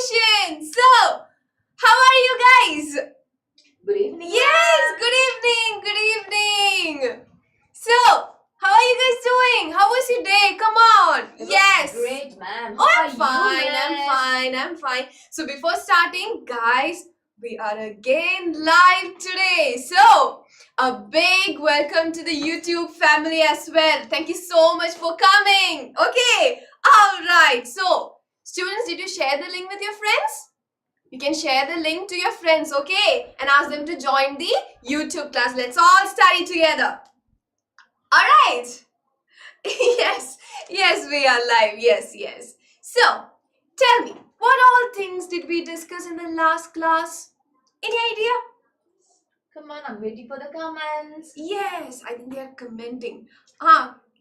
Combustion. So, how are you guys? Good evening. Yes, good evening. Good evening. So, how are you guys doing? How was your day? Come on. Yes. Great, ma'am. Oh, How I'm are fine. you, ma'am? I'm fine. So, before starting, guys, we are again live today. So, a big welcome to the YouTube family as well. Thank you so much for coming. Okay. All right. So, students, did you share the link with your friends? You can share the link to your friends, okay? And ask them to join the YouTube class. Let's all study together. All right. Yes, we are live. Yes. So, tell me, what all things did we discuss in the last class? Any idea? Come on, I'm waiting for the comments. Yes, I think they are commenting.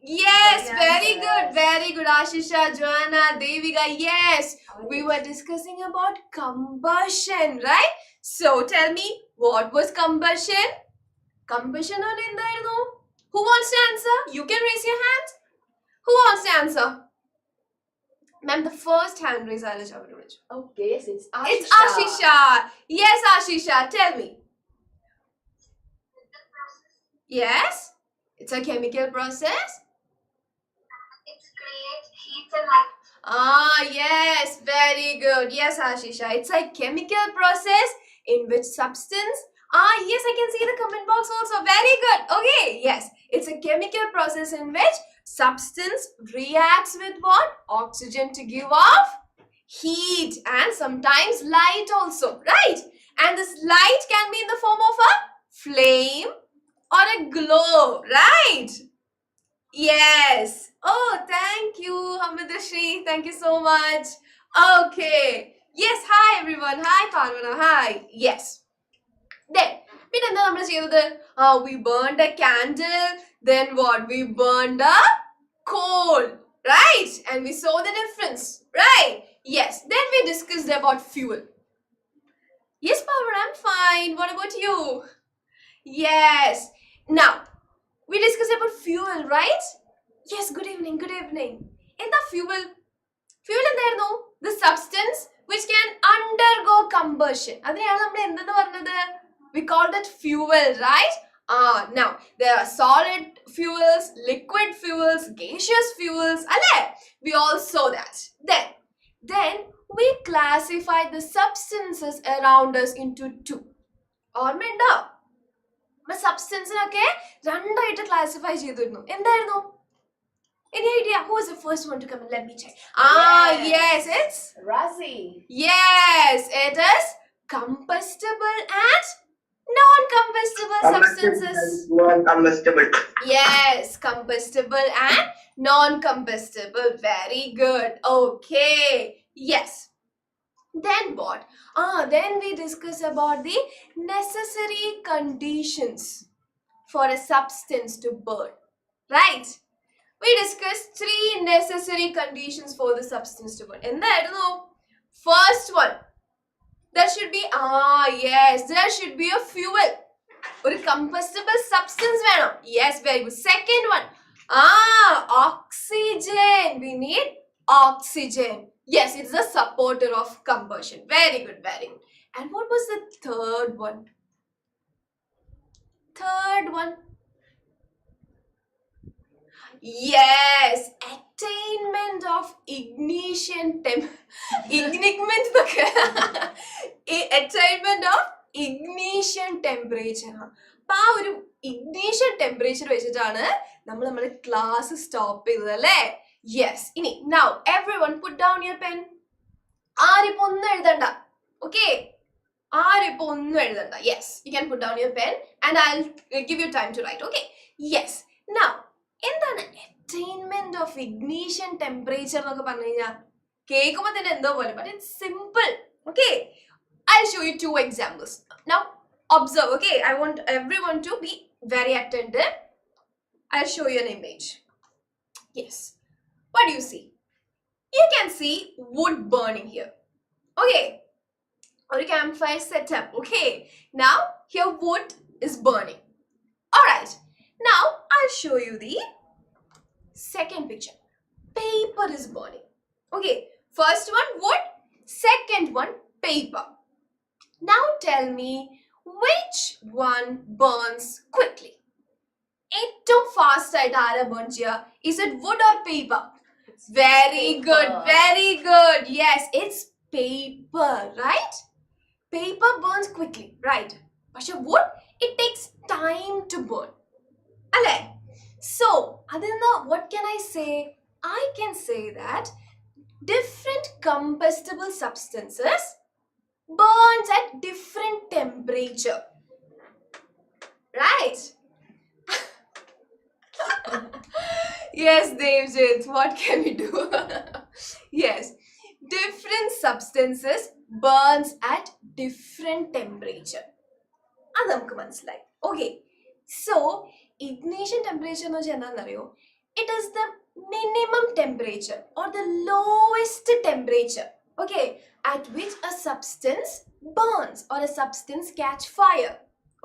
Yes, very good. Ashisha, Joanna, Devika, yes. We were discussing about combustion, right? So, tell me, what was combustion? Combustion or Who wants to answer? You can raise your hand. Who wants to answer? Ma'am, the first hand raise I will do. Okay, yes, it's Ashisha. It's Ashisha. Yes, Ashisha, tell me. Yes? It's a chemical process? It creates heat and light. Yes, very good. Yes, Ashisha. It's a chemical process in which substance. Yes, I can see the comment box also. Very good. Okay, yes. It's a chemical process in which substance reacts with what? Oxygen to give off heat and sometimes light also, right? And this light can be in the form of a flame or a glow, right? Yes. Oh, thank you, Hamidashri. Thank you so much. Okay. Yes, hi everyone. Hi, Parvana. Hi. Yes. Then, we burned a candle. Then what? We burned a coal, right? And we saw the difference, right? Yes. Then we discussed about fuel. Yes, Parvana, I'm fine. What about you? Yes. Now, we discussed about fuel, right? Yes, good evening. In the fuel in there, no? The substance which can undergo combustion. We call that fuel, right? Now, there are solid fuels, liquid fuels, gaseous fuels. We all saw that. Then we classified the substances around us into two. Ormenda. Substance രണ്ടായിട്ട് classify ചെയ്തിരുന്നു എന്തായിരുന്നു any idea who is the first one to come and let me check yes it's Razi. Yes, it is combustible and non-combustible substances. Non-combustible. Yes, combustible and non-combustible. Very good. Okay. Yes. Then what? Then we discuss about the necessary conditions for a substance to burn. Right? We discussed 3 necessary conditions for the substance to burn. And I don't know. First one, there should be there should be a fuel or a combustible substance. Yes, very good. Second one, oxygen. We need oxygen. Yes, it's the supporter of combustion. Very good. And what was the third one? Yes, attainment of ignition attainment of ignition temperature. അപ്പൊ ആ ഒരു ignition temperature വെച്ചിട്ടാണ് നമ്മൾ നമ്മുടെ class stop ചെയ്തത് അല്ലേ? Yes. ഇനി now everyone put down your pen. ആരിപ്പോ ഒന്നും എഴുതണ്ട. Okay? ആരിപ്പോ ഒന്നും എഴുതണ്ട. Yes, you can put down your pen and I'll give you time to write. Okay? Yes. Now, എന്താണ് attainment of ignition temperature എന്നൊക്കെ പറഞ്ഞു കഴിഞ്ഞാൽ കേൾക്കുമ്പോൾ തന്നെ എന്തോ പോലെ, but it's simple. Okay? I'll show you 2 examples. Now, observe. Okay? I want everyone to be very attentive. I'll show you an image. Yes. What do you see? You can see wood burning here. Okay? Or a campfire setup. Okay? Now, here wood is burning. Alright. Now, I'll show you the second picture. Paper is burning. Okay, first one wood, Second one, paper. Now tell me, which one burns quickly? ഏറ്റവും fast ആയിട്ട് ആരാ burn ചെയ്യുക? Is it wood or paper? Very good, very good. Yes, it's paper, right? Paper burns quickly, right? But wood, it takes time to burn. Ale? So, adinna, what can I say? I can say that different combustible substances burns at different temperature. Right? Yes, Devjit, what can we do? Yes, different substances burns at different temperature. അത് നമുക്ക് മനസ്സിലായി. Okay, so ignition temperature എന്ന് വെച്ചാൽ എന്താണെന്നറിയോ? It is the minimum temperature or the lowest temperature, okay, at which a substance burns or a substance catch fire.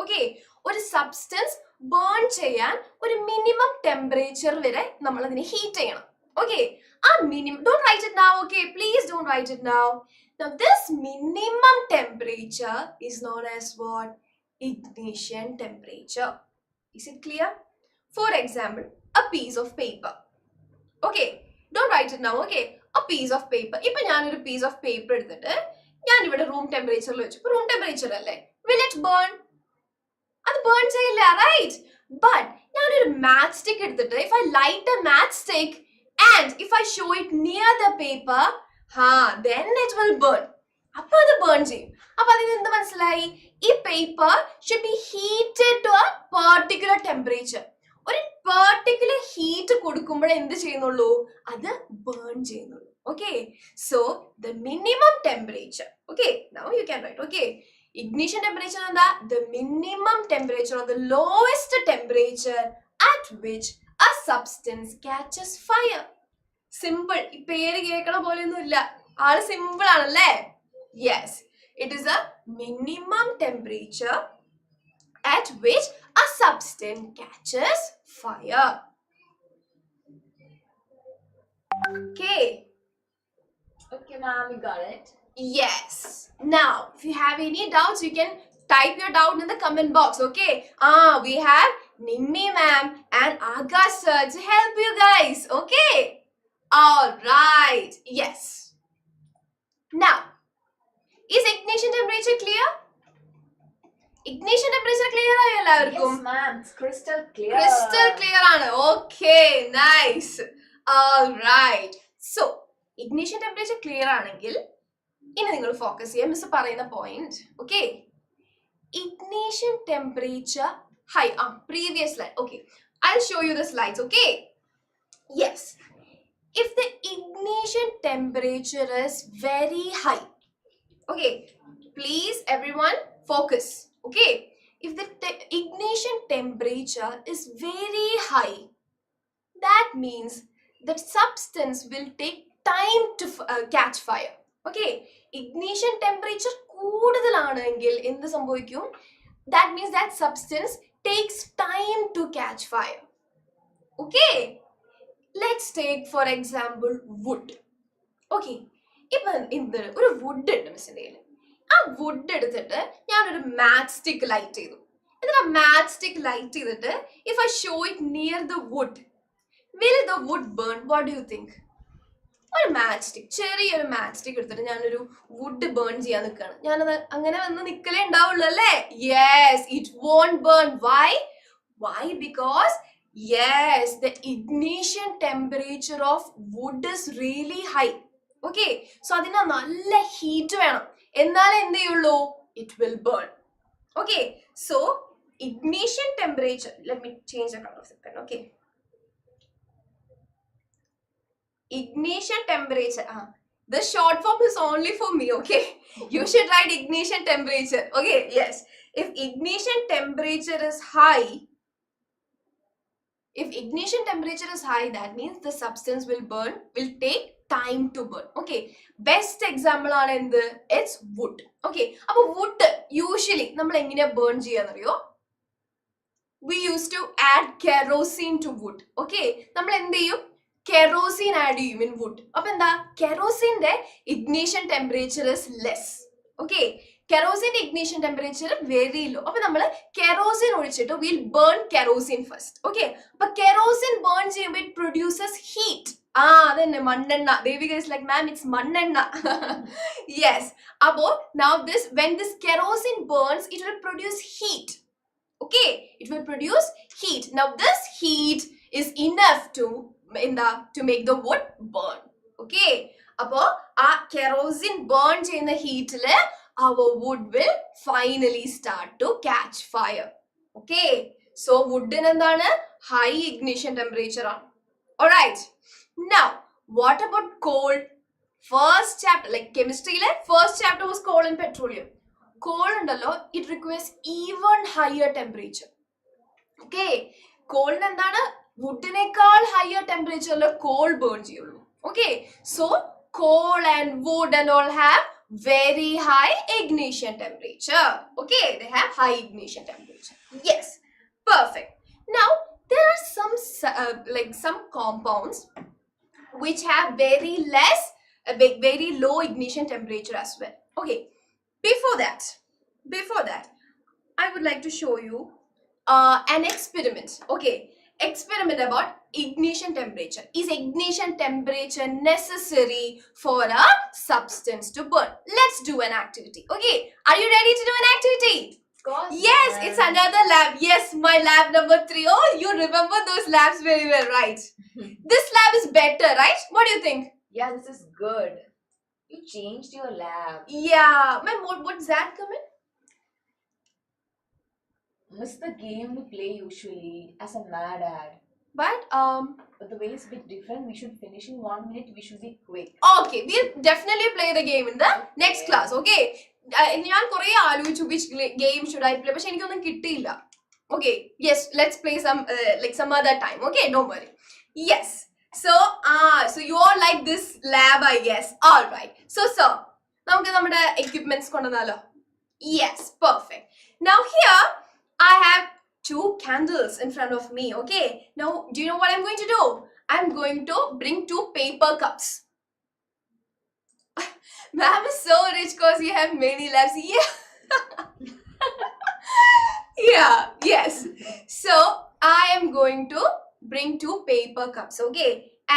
Okay, ഒരു substance burn ചെയ്യാൻ ഒരു minimum temperature വരെ നമ്മൾ അതിനെ ഹീറ്റ് ചെയ്യണം. ഓക്കെ, ആ minimum, don't write it now, okay, please don't write it now. Now this minimum temperature is known as what? Ignition temperature. Is it clear? For example, a piece of paper. Okay, don't write it now, okay, a piece of paper. ഇപ്പൊ ഞാനൊരു piece of paper എടുത്തിട്ട് ഞാൻ ഇവിടെ room ടെമ്പറേച്ചറിൽ വെച്ചു. Room temperature അല്ലേ? Will it burn? അത് burn ചെയ്യില്ല, റൈറ്റ്? ബട്ട് ഞാനൊരു മാച്ച് സ്റ്റിക്ക് എടുത്തിട്ട് if I light A match stick and if I show it near the paper, then it will burn. അപ്പൊ അത് ബേൺ ചെയ്യും. അപ്പൊ അതിന് എന്ത് മനസ്സിലായി? ഈ paper should be heated to a particular temperature. ഒരു പെർട്ടിക്കുലർ ഹീറ്റ് കൊടുക്കുമ്പോഴേ എന്ത് ചെയ്യുന്നുള്ളൂ? അത് ബേൺ ചെയ്യുന്നുള്ളൂ. Okay, so the minimum temperature. Okay, now you can write. Okay, ignition temperature എന്താ? The minimum temperature or the lowest temperature at which a substance catches fire. Simple. ഈ പേര് കേൾക്കണ പോലെയൊന്നും ഇല്ല, ആള് സിമ്പിൾ ആണല്ലേ? Yes, it is a minimum temperature at which a substance catches fire. Okay. Okay, ma'am, we got it. Yes. Now, if you have any doubts, you can type your doubt in the comment box, okay? We have Nimmi ma'am and Akash sir to help you guys, okay? All right. Yes. Now, is ignition temperature clear? Ignition temperature clear ആയോ എല്ലാവർക്കും? Yes, ma'am. It's crystal clear. Crystal clear ആണ്. Okay, nice. All right. So, ignition temperature clear ആണെങ്കിൽ ഇനി നിങ്ങൾ focus ചെയ്യാം miss പറയുന്ന point. Okay, ignition temperature high. Previous slide. Okay, I'll show you the slides. Okay, yes, if the ignition temperature is very high, okay, please everyone focus. Okay, if the ignition temperature is very high, that means that substance will take time to catch fire. Okay, ignition temperature കൂടുതലാണെങ്കിൽ എന്ത് സംഭവിക്കും? That means that substance takes time to catch fire. Okay, let's take for example wood. Okay, ഇപ്പൊ എന്ത് ഒരു would ഉണ്ട് മിസ്സിന്റെ കയ്യിൽ. ആ would എടുത്തിട്ട് ഞാനൊരു മാച്ച് സ്റ്റിക്ക് ലൈറ്റ് ചെയ്തു. എന്നിട്ട് ആ മാച്ച് സ്റ്റിക്ക് ലൈറ്റ് ചെയ്തിട്ട് if I show it near the wood, will the wood burn? What do you think? ഒരു മാച്ച് സ്റ്റിക്ക്, ചെറിയൊരു മാച്ച് സ്റ്റിക്ക് എടുത്തിട്ട് ഞാനൊരു വുഡ് ബേൺ ചെയ്യാൻ നിൽക്കുകയാണ്. ഞാനത് അങ്ങനെ വന്ന് നിൽക്കലേ ഉണ്ടാവുള്ളൂ അല്ലേ? Yes, it won't burn. Why? Because yes, the ignition temperature of wood is really high. Okay, so അതിന് നല്ല ഹീറ്റ് വേണം, എന്നാലേ എന്ത് ചെയ്യുള്ളൂ? It will burn. Okay, so ignition temperature, let me change the colour of the pen. Okay, ignition temperature, the short form is only for me, okay? You should write ignition temperature. Okay, yes, if ignition temperature is high, that means the substance will take time to burn. Okay, best example ആണ് എന്ത്? It's wood. Okay, അപ്പൊ wood usually നമ്മൾ എങ്ങനെയാ burn ചെയ്യാന്നറിയോ? We used to add kerosene to wood. Okay, നമ്മൾ എന്ത് ചെയ്യും? kerosene add ചെയ്യും in wood. അപ്പൊ എന്താ kerosene ignition temperature is less. Okay, kerosene ignition temperature very low. അപ്പൊ നമ്മൾ kerosene ഒഴിച്ചിട്ട് we'll burn kerosene first. Okay, അപ്പൊ kerosene burn ചെയ്യുമ്പോൾ it produces heat. അതന്നെ മണ്ണെണ്ണ. Devika is like, ma'am, it's മണ്ണെണ്ണ. Yes. അപ്പോ now when this kerosene burns, it will produce heat. Okay, it will produce heat. Now this heat is enough to make the wood burn. Okay, appo kerosene burn cheyna heat le our wood will finally start to catch fire. Okay, so wood in endana high ignition temperature on. All right, now what about coal? First chapter, like chemistry le first chapter was coal and petroleum. Coal ഉണ്ടല്ലോ, it requires even higher temperature. Okay, coal എന്താണ് woodനേക്കാൾ higher temperature coal burn ചെയ്യുള്ളൂ. Okay, so coal and wood and all have very high ignition temperature. Okay, they have high ignition temperature. Yes, perfect. Now there are some compounds which have very low ignition temperature as well. Okay, before that I would like to show you an experiment. Okay, experiment about ignition temperature. Is ignition temperature necessary for a substance to burn? Let's do an activity. Okay, are you ready to do an activity? Of course. Yes, it's another lab. Yes, my lab number 3. Oh, you remember those labs very well, right? This lab is better, right? What do you think? Yeah, this is good. You changed your lab. Yeah, ma'am, what's that coming? Miss the game we play usually as a mad ad. But But the way is a bit different. We should finish in 1 minute. We should be quick. okay, we'll definitely play the game in the next class. Okay, ഞാൻ കുറേ ആലോചിച്ചു which game should I play, പക്ഷെ എനിക്കൊന്നും കിട്ടിയില്ല. Okay, yes, let's play some other time. Okay, don't worry. Yes, so you all like this lab, I guess. All right, so നമുക്ക് നമ്മുടെ equipments കൊണ്ടുവന്നാലോ? Yes, perfect. Now here I have 2 candles in front of me. Okay, now do you know what I'm going to do? I'm going to bring 2 paper cups. Ma'am is so rich because you have many labs. Yeah. Yeah, yes. So I am going to bring 2 paper cups. Okay,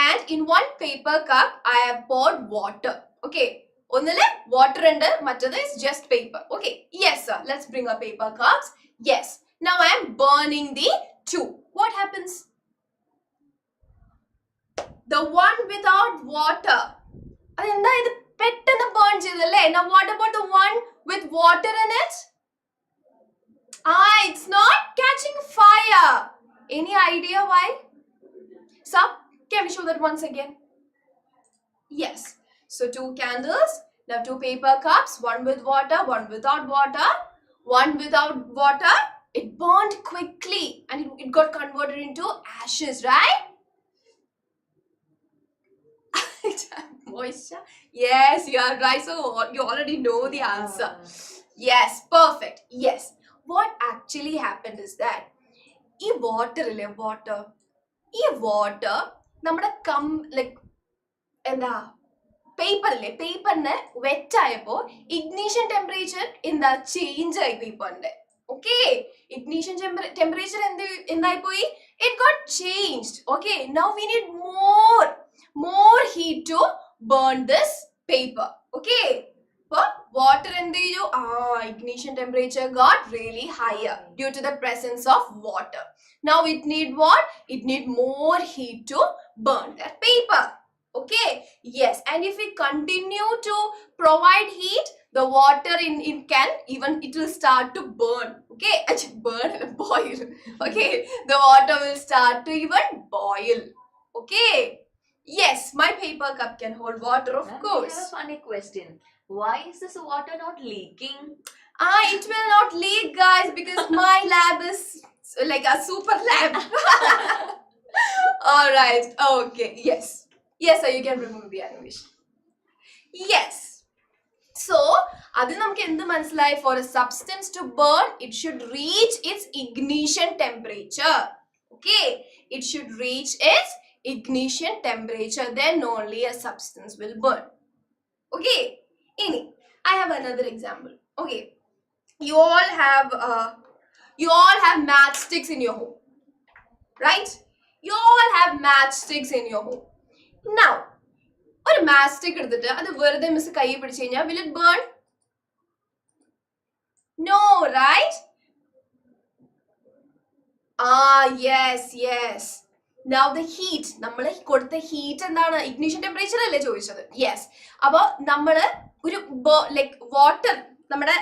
and in 1 paper cup I have poured water. Okay, ഒന്നില് water ഉണ്ട്, മറ്റേത് is just paper. Okay, yes sir, let's bring our paper cups. Yes, now I am burning the 2. What happens? The one without water, അതെന്താ ഇത് പെട്ടെന്ന് burn ചെയ്തല്ലേ? Now what about the one with water in it? It's not catching fire. Any idea why? So, can we show that once again? Yes. So 2 candles, now 2 paper cups, one with water, one without water. One without water, it burned quickly and it got converted into ashes, right? Moisture? Yes, you are right. So you already know the answer. Yes, perfect. Yes. What actually happened is that ഈ water നമ്മുടെ എന്താ പേപ്പറില്ലേ, പേപ്പറിന് വെറ്റായപ്പോ ignition temperature എന്താ change ആയി പേപ്പറിന്റെ. Okay, ignition temperature എന്തായി പോയി? It got changed. Okay, now we need more heat to burn this paper. Okay, so water എന്ത് ചെയ്തു? Ignition temperature got really higher due to the presence of water. Now it need what? It need more heat to burn that paper. Okay, yes, and if we continue to provide heat, the water in can even it will start to burn. Okay, boil. Okay, the water will start to even boil. Okay, yes, my paper cup can hold water, of course. I have a funny question. Why is this water not leaking? It will not leak, guys, because my lab is like a super lab. All right, okay, yes, sir, you can remove the animation. Yes, so adu namukku endu manasilayi? For a substance to burn, it should reach its ignition temperature. Okay, it should reach its ignition temperature, then only a substance will burn. Okay, I have another example. Okay, you all have matchsticks in your home, right? You all have matchsticks in your home. Now, ഒരു matchstick എടുത്തിട്ട് അത് വെറുതെ miss കൈ പിടിച്ചു കഴിഞ്ഞാൽ will it burn? No, right? Yes. Now the heat, നമ്മൾ കൊടുത്ത heat എന്താണ്? Ignition temperature അല്ലേ ചോദിച്ചത്? Yes. അപ്പോൾ നമ്മൾ ഒരു ലൈക്ക് വാട്ടർ നമ്മുടെ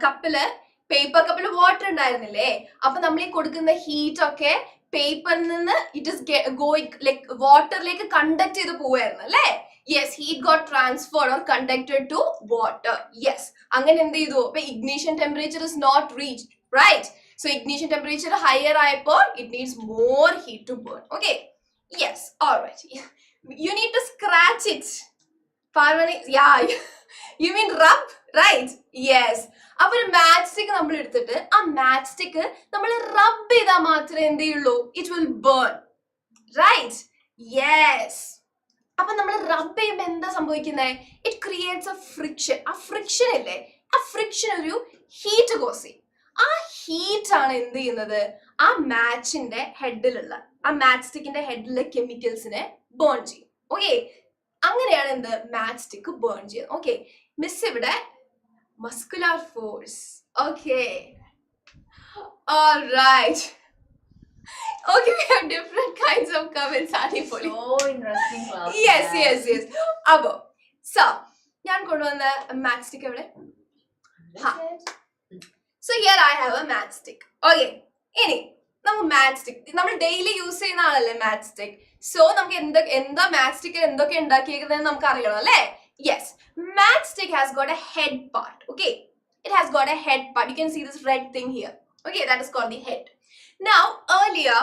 കപ്പില് പേപ്പർ കപ്പിൽ വാട്ടർ ഉണ്ടായിരുന്നില്ലേ? അപ്പൊ നമ്മൾ ഈ കൊടുക്കുന്ന ഹീറ്റ് ഒക്കെ പേപ്പറിൽ നിന്ന് ഇറ്റ് ഇസ് ഗോയിങ് ലൈക്ക് വാട്ടറിലേക്ക് കണ്ടക്ട് ചെയ്ത് പോവായിരുന്നു അല്ലേ? Yes, heat got transferred or conducted to water. Yes, അങ്ങനെ എന്ത് ചെയ്തു? അപ്പൊ ignition temperature is not reached, right? So ignition temperature higher ആയപ്പോൾ it needs more heat to burn. Okay, yes, all right. You need to scratch it. Parvani, yeah. You mean rub, right? Yes. അപ്പോൾ ഒരു match stick നമ്മൾ എടുത്തിട്ട് ആ match stick നമ്മൾ റബ് ചെയ്താൽ മാത്രമേ എന്ത് ചെയ്യുള്ളൂ? It will burn, right? Yes. അപ്പൊ നമ്മൾ റബ് ചെയ്യുമ്പോൾ എന്താ സംഭവിക്കുന്നത്? It creates a friction. ആ ഫ്രിക്ഷൻ ഇല്ലേ, ആ ഫ്രിക്ഷൻ ഒരു ഹീറ്റ് കോസ് ചെയ്യും. ആ ഹീറ്റ് ആണ് എന്ത് ചെയ്യുന്നത്? ആ മാച്ചിന്റെ ഹെഡിലുള്ള ആ മാച്ച് സ്റ്റിക്കിന്റെ ഹെഡിലെ കെമിക്കൽസിനെ ബേൺ ചെയ്യും. ഓക്കെ, അങ്ങനെയാണ് എന്ത് മാച്ച് സ്റ്റിക്ക് ബേൺ ചെയ്യുന്നത്. ഓക്കെ, മിസ് ഇവിടെ muscular force. Okay, all right. Okay, we have different kinds of comments. So interesting class. Yes. Abo, so ഞാൻ കൊണ്ടുവന്ന matchstick എവിടെ? So here I have a matchstick. Okay, ഇനി നമുക്ക് matchstick നമ്മൾ daily use ചെയ്യുന്ന ആളല്ലേ matchstick. So നമുക്ക് എന്താ matchstick എന്തൊക്കെ ഉണ്ടാക്കിയേക്കുന്നതെന്ന് നമുക്ക് അറിയണം അല്ലേ? Yes, matchstick has got a head part. Okay, it has got a head part. You can see this red thing here. Okay, that is called the head. Now earlier,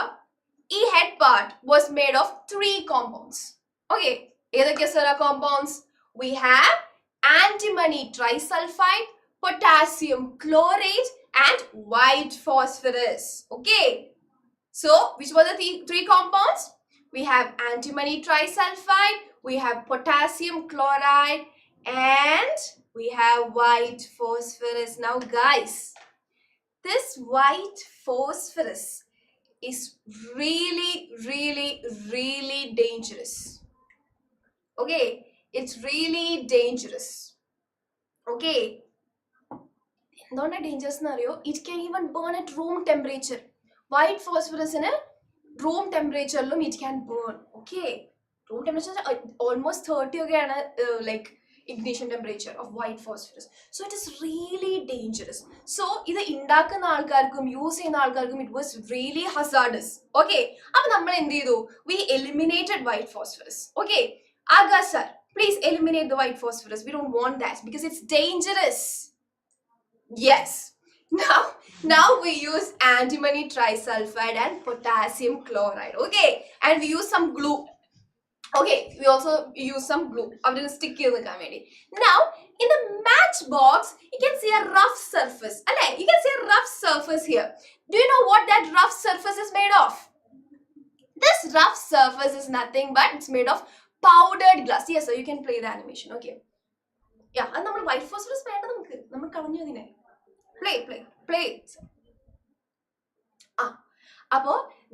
the head part was made of 3 compounds. Okay, ഏതൊക്കെ sir compounds? We have antimony trisulfide, potassium chlorate and white phosphorus. Okay, so which were the 3 compounds? We have antimony trisulfide, we have potassium chloride and we have white phosphorus. Now guys, this white phosphorus is really dangerous. Okay, it's really dangerous. Okay, not dangerous scenario, it can even burn at room temperature. White phosphorus in a room temperature it can burn. Okay, room temperature almost 30 again, like ignition temperature of white phosphorus. So it is really dangerous. So ഇത് ഉണ്ടാക്കുന്ന ആൾക്കാർക്കും use ചെയ്യുന്ന ആൾക്കാർക്കും it was really hazardous. Okay, അപ്പോൾ നമ്മൾ എന്ത് ചെയ്തു? We eliminated white phosphorus. Okay, Aga sir, please eliminate the white phosphorus. We don't want that because it's dangerous. Yes. Now we use antimony trisulfide and potassium chloride. Okay, and we use some glue. Okay, we also use some glue. I'm going to stick in the comedy. Now, in the matchbox, you can see a rough surface. You can see a rough surface here. Do you know what that rough surface is made of? This rough surface is nothing but it's made of powdered glass. Yes, so you can play the animation. Okay. Yeah, and we white phosphorus play it.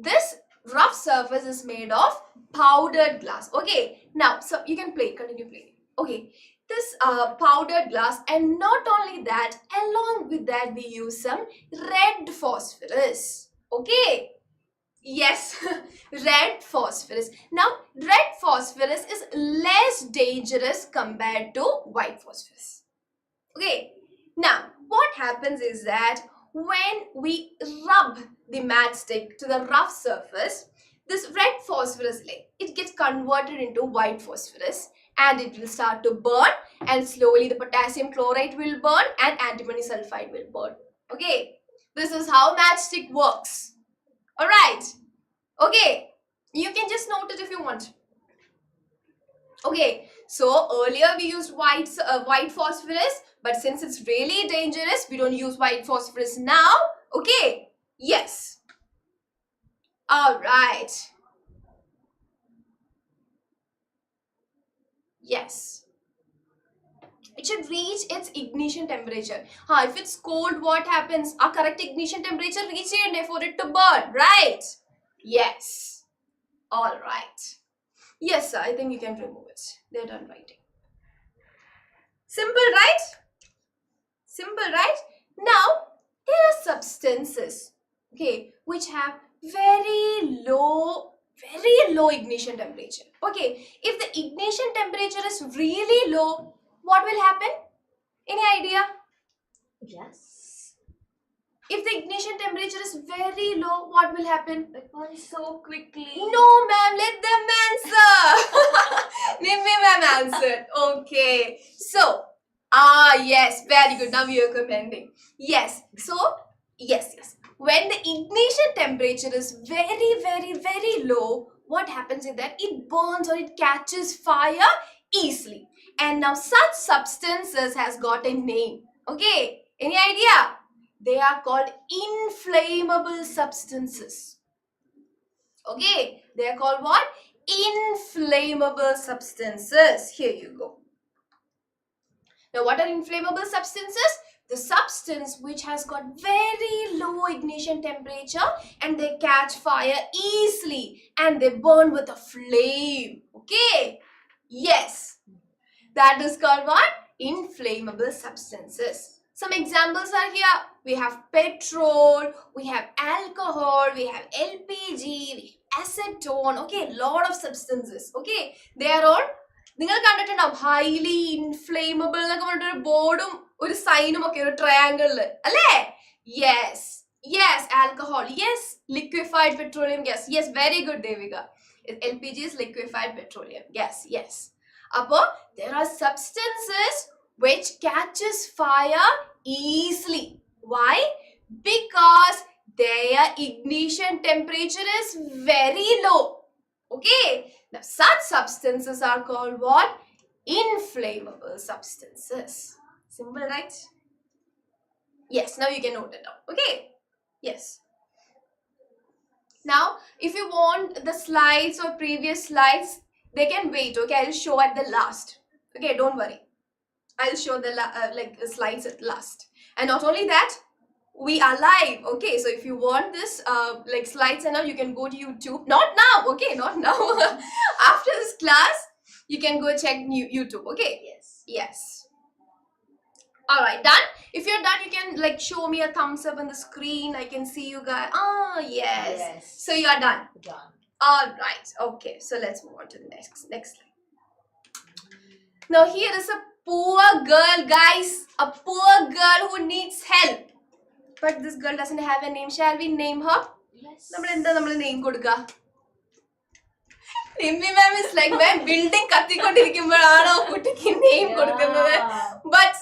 This rough surface is made of powdered glass. Okay, now so you can continue playing. Okay, this powdered glass, and not only that, along with that we use some red phosphorus. Okay, yes, red phosphorus. Now red phosphorus is less dangerous compared to white phosphorus. Okay, now what happens is that when we rub the matchstick to the rough surface, this red phosphorus it gets converted into white phosphorus and it will start to burn, and slowly the potassium chloride will burn and antimony sulfide will burn. Okay, this is how matchstick works. All right. Okay, you can just note it if you want. Okay, so earlier we used white phosphorus, but since it's really dangerous, we don't use white phosphorus now. Okay, yes. All right. Yes. It should reach its ignition temperature. If it's cold, what happens? Our correct ignition temperature reach it for it to burn, right? Yes. All right. Yes, sir. I think you can remove it. They're done writing. Simple, right? Simple, right? Now, there are substances, okay, which have very low ignition temperature. Okay, if the ignition temperature is really low, what will happen? Any idea? Yes. If the ignition temperature is very low, what will happen? It burns so quickly. No, ma'am, let them answer. Nimmi ma'am answered. Okay. So, yes, very good. Now you are commending. Yes. So, yes. When the ignition temperature is very low, what happens is that it burns or it catches fire easily. And now such substances has got a name. Okay. Any idea? They are called inflammable substances. Okay, they are called what? Inflammable substances. Here you go. Now, what are inflammable substances? The substance which has got very low ignition temperature and they catch fire easily and they burn with a flame. Okay? Yes. That is called what? Inflammable substances. Some examples are here. We have petrol, we have alcohol, we have LPG, we have acetone. Okay, lot of substances. Okay, they are all. നിങ്ങൾ കണ്ടിട്ടുണ്ടാവും highly inflammable എന്നൊക്കെ പറഞ്ഞിട്ട് ഒരു ബോർഡും ഒരു സൈനും ഒക്കെ ഒരു ട്രയാങ്കിളില് അല്ലേ? Yes alcohol, yes liquefied petroleum gas, yes very good Devika. LPG is liquefied petroleum. Yes. Apo there are substances which catches fire easily. Why? Because their ignition temperature is very low. Okay. Now such substances are called what? Inflammable substances. Simple, right? Yes. Now you can note it down. Okay. Yes. Now, if you want the slides or previous slides, they can wait. Okay, I'll show at the last. Okay, don't worry. I'll show the slides at last. And not only that, we are live. Okay, so if you want this slides and all, you can go to YouTube. Not now. Okay, not now. After this class, you can go check YouTube. Okay. Yes. All right, done. If you're done, you can show me a thumbs up on the screen. I can see you guys. Yes. So you are done. All right. Okay. So let's move on to the next slide. Now here is a poor girl, guys. A poor girl who needs help. But this girl doesn't have a name. Shall we name her? Yes. നമ്മൾ name കൊടുക്കുക. Nimmi ma'am is like, ma'am, building കത്തിക്കൊണ്ടിരിക്കുമ്പോഴാണോ കുട്ടിക്ക് name കൊടുക്കുന്നത്? But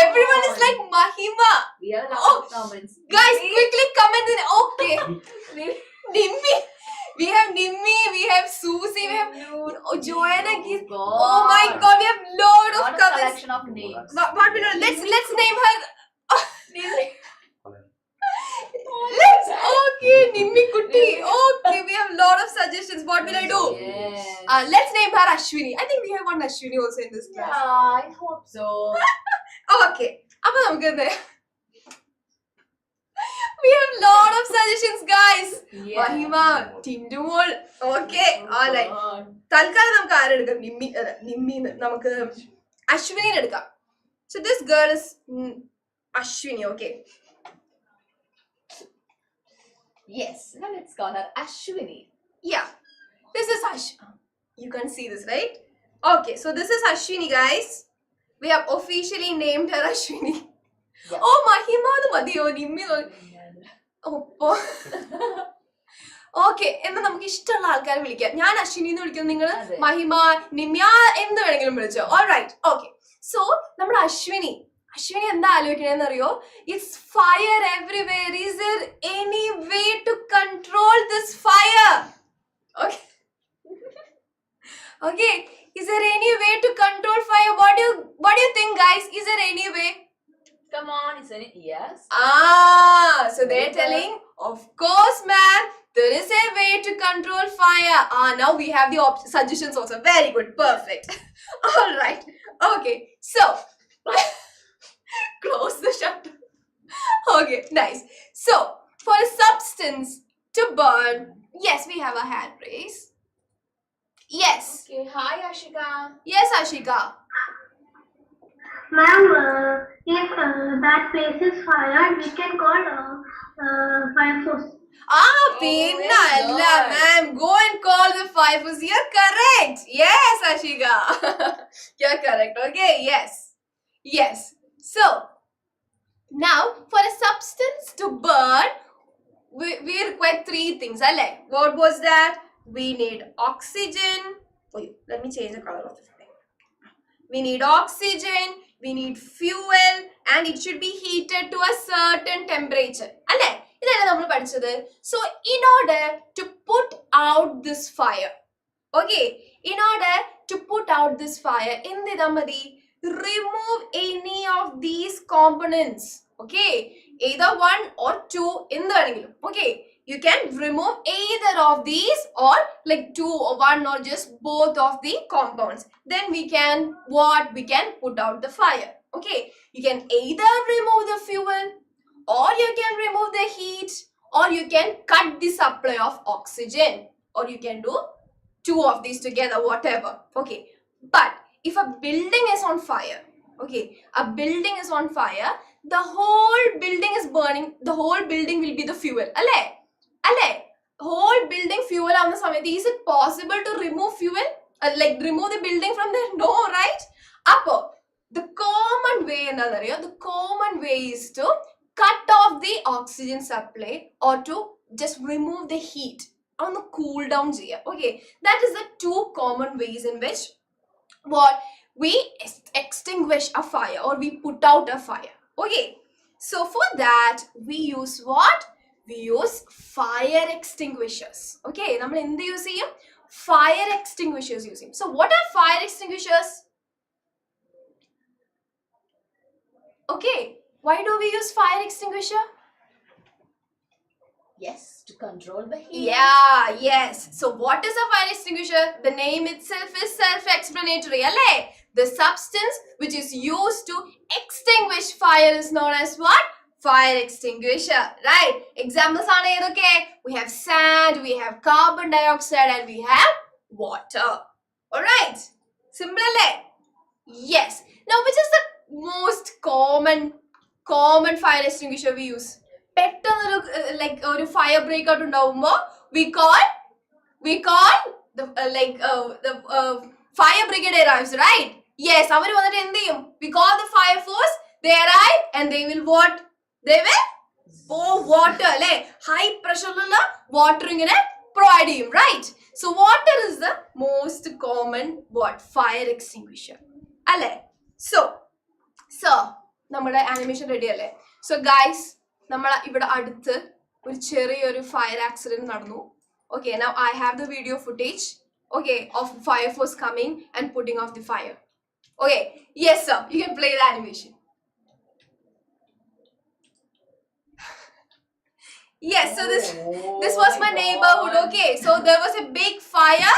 everyone is like Mahima. We have a lot of comments. Guys, quickly comment in. Okay. Nimmi. We have Nimmi, we have Susie, we have Joanna. Oh my God, we have lot of comments. Collection of names. What we do? Let's name her. Okay, Nimmi Kutti. Okay, we have lot of suggestions. What will I do? Yes. Let's name her Ashwini. I think we have one Ashwini also in this class. Yeah, I hope so. Okay. Appo namukku we have lot of suggestions, guys. Yeah. Mahima, Tindumol. Okay, all right. തൽക്കാലം നമുക്ക് ആരെ എടുക്കാം? നിമ്മി നമുക്ക് അശ്വിനിനെ എടുക്കാം. So this girl is Ashwini. Okay. Yes. Now let's call her Ashwini. Yeah. This is Ashwini. You can see this, right? Okay. So this is Ashwini, guys. We have officially named her Ashwini. Yeah. Oh, Mahima nu madiyo nimmi. Okay, എന്നാ നമുക്ക് ഇഷ്ടമുള്ള ആൾക്കാരെ വിളിക്കാം. ഞാൻ അശ്വിനി എന്ന് വിളിക്കുന്നു, നിങ്ങൾ മഹിമ, നിമ്യ എന്ത് വേണമെങ്കിലും വിളിച്ചോ. Alright, okay. സോ നമ്മുടെ അശ്വിനി എന്താ ആലോചിക്കണേന്ന് അറിയോ? It's fire everywhere. Is there any way to control this fire? Okay, is there any way to control fire? What do you think, guys? Is there any way? Come on, isn't it? Yes. So they're telling, of course, ma'am, There is a way to control fire. Now we have the suggestions also. Very good. Perfect. All right. Okay. So, close the shutter. Okay. Nice. So, for a substance to burn, yes, we have a hand raise. Yes. Okay, hi Ashika. Yes, Ashika. Ma'am, if that place is fire, we can call fire force. Pinna, very good. ma'am. Go and call the fire force. You're correct. Yes, Ashika. You're correct. Okay, yes. Yes. So, now for a substance to burn, we require three things. What was that? We need oxygen. Wait, let me change the color of the flame. We need oxygen, we need fuel, and it should be heated to a certain temperature. So, in order to put out this fire, okay, in order to put out this fire, remove any of these components. Okay, either one or two in the okay. You can remove either of these or like two or one or just both of the compounds. Then we can put out the fire. Okay, you can either remove the fuel or you can remove the heat or you can cut the supply of oxygen or you can do two of these together, whatever. Okay, but if a building is on fire, okay, a building is on fire, the whole building is burning, the whole building will be the fuel. Whole building fuel on the summit. Is it possible to remove fuel? Like remove the building from there? No, right? The common way is to cut off the oxygen supply or to just remove the heat on the cool down. Okay, that is the two common ways in which what we extinguish a fire or we put out a fire. Okay, so for that we use what? We use fire extinguishers. Okay, we use fire extinguishers using. So what are fire extinguishers? Okay, why do we use fire extinguisher? Yes, to control the heat. Yeah, yes. So what is a fire extinguisher? The name itself is self-explanatory. The substance which is used to extinguish fire is known as what? Fire extinguisher, right? Examples are okay. We have sand, we have carbon dioxide, and we have water. Alright? Simple, yes. Now, which is the most common fire extinguisher we use? Like a fire breakout we call the fire brigade arrives, right? Yes, we call the fire force. They arrive and they will what? They will pour water, high pressure watering provide him, right? So water is the most common fire extinguisher. So നമ്മുടെ animation ready അല്ലേ? So guys, ഇവിടെ അടുത്ത് ഒരു ചെറിയൊരു fire accident നടന്നു. Okay, now I have the video footage, okay, of fire force coming and putting off the fire. Okay, yes sir, you can play the animation. Yes, so this was my neighborhood. Okay, so there was a big fire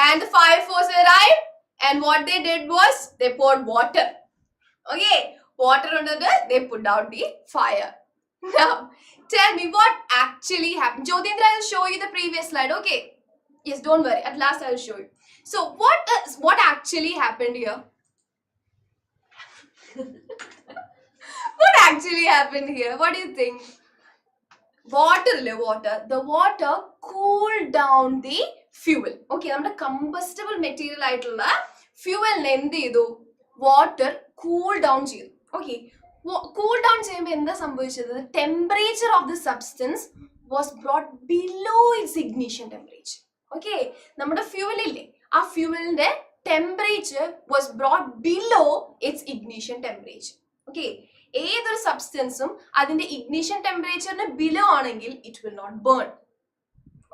and the fire force arrived and what they did was they poured water. Okay, water under they put out the fire. Now, tell me what actually happened. Jyotindra, I'll show you the previous slide. Okay, yes, don't worry, at last I'll show you. So what actually happened here? What actually happened here? What do you think? The water cooled down the fuel. Okay, നമ്മുടെ combustible material ആയിട്ടുള്ള fuel എന്ത് ചെയ്തു? Water cool down ചെയ്തു. Okay, cool down ചെയ്യുമ്പോൾ എന്താ സംഭവിച്ചത്? The temperature of the substance was brought below its ignition temperature. Okay, നമ്മുടെ fuel ഇല്ലേ? ആ fuelന്റെ temperature was brought below its ignition temperature. Okay, ഏതൊരു സബ്സ്റ്റൻസും അതിന്റെ ഇഗ്നിഷൻ ടെമ്പറേച്ചറിന് ബിലോ ആണെങ്കിൽ it will not burn.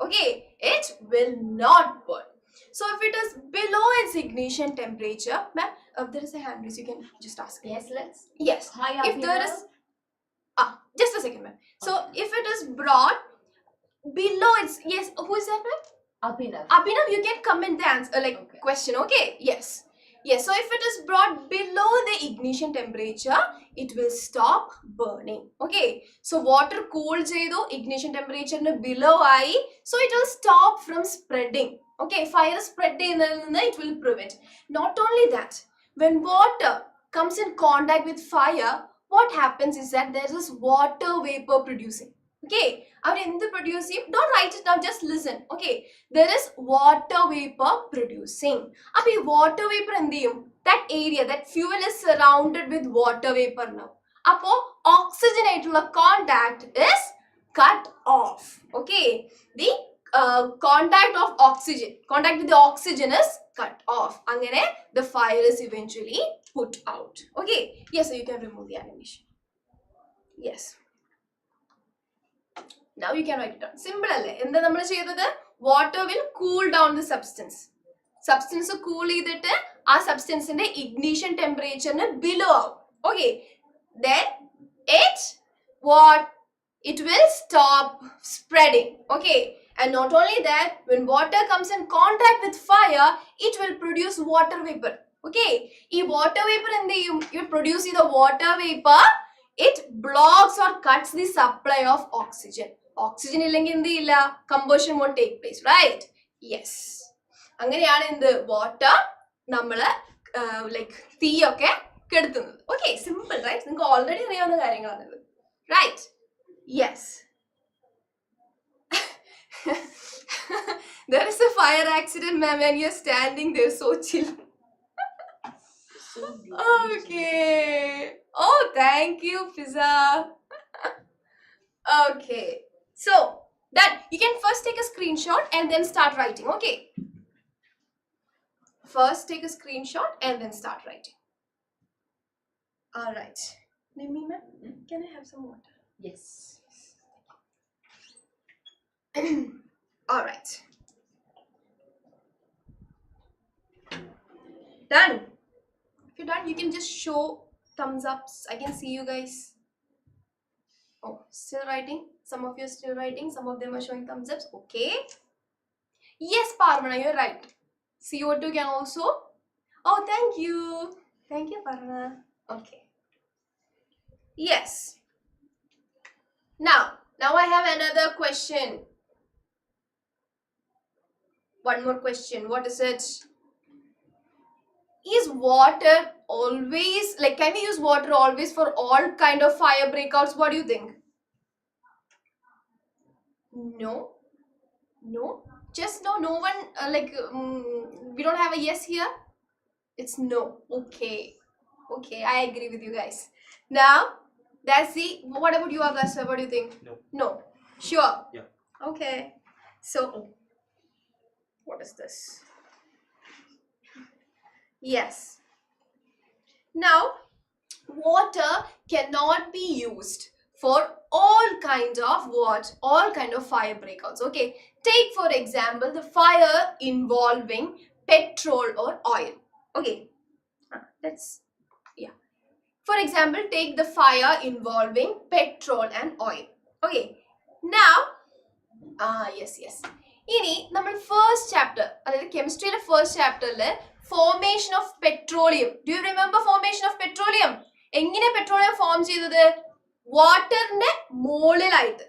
Okay, it will not burn. So if it is below its ignition temperature, ma'am, there is a hand raise, you can just ask. Yes, let's. Yes. Hi, if there is just a second, ma'am. So if it is brought below it's, yes, who is that man? Abhinav. Abhinav, you can comment the answer, Okay. question, okay? Yes. Yes, so if it is brought below the ignition temperature, it will stop burning. Okay, so water cool chedu, ignition temperature below I, so it will stop from spreading. Okay, fire spreading, it will prevent. Not only that, when water comes in contact with fire, what happens is that there is water vapor producing. Okay, producing, don't write it down, just listen. Okay, there is water vapor producing. Now, water vapor, that area, that fuel is surrounded with water vapor now. Now, oxygen contact is cut off. Okay, the contact with the oxygen is cut off. Angane, the fire is eventually put out. Okay, yes, so you can remove the animation. Yes. Now you can write it down. Simple alle. In the water will cool down the substance. Substance cool either substance in the ignition temperature below. Okay. Then it will stop spreading. Okay. And not only that, when water comes in contact with fire, it will produce water vapor. Okay. This water vapor you produce the water vapor, it blocks or cuts the supply of oxygen. Oxygen illengil combustion won't take place, right? Yes. In the water, nammal tea keduthunnathu. Okay, simple, right? You already know the right? Yes. There is a fire accident, ma'am, and you're standing there so chill. Okay. Oh, thank you, Fiza. Okay. So, that you can first take a screenshot and then start writing. Okay. First take a screenshot and then start writing. Alright. Mahima, can I have some water? Yes. Alright. Done. If you're done, you can just show thumbs ups. I can see you guys. Oh, still writing? Some of you are still writing. Some of them are showing thumbs ups. Okay. Yes, Parvana, you're right. CO2 can also. Oh, thank you. Thank you, Parvana. Okay. Yes. Now I have another question. One more question. What is it? Is water always, can we use water always for all kind of fire breakouts? What do you think? No. Just no. No one, we don't have a yes here. It's no. Okay, I agree with you guys. Now, that's the, what about you, Agasta? What do you think? No. Sure? Yeah. Okay. So, what is this? Yes. Now, water cannot be used for all kind of fire breakouts. Okay. Take for example the fire involving petrol or oil. Okay. For example, take the fire involving petrol and oil. Okay. Now, yes. Ini, our first chapter, chemistry first chapter, formation of petroleum. Do you remember formation of petroleum? Engine petroleum forms water molil.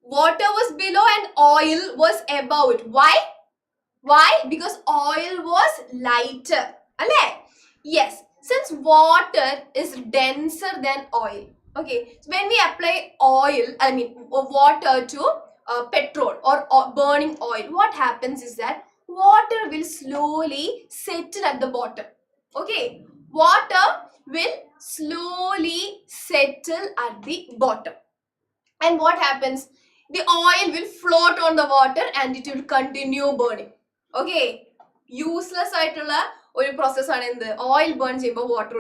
Water was below and oil was above it. Why? Because oil was lighter. Yes. Since water is denser than oil. Okay. So when we apply water to petrol or burning oil, what happens is that water will slowly settle at the bottom. Okay. Water will slowly settle at the bottom. And what happens? The oil will float on the water and it will continue burning. Okay. Useless process in the oil burns water.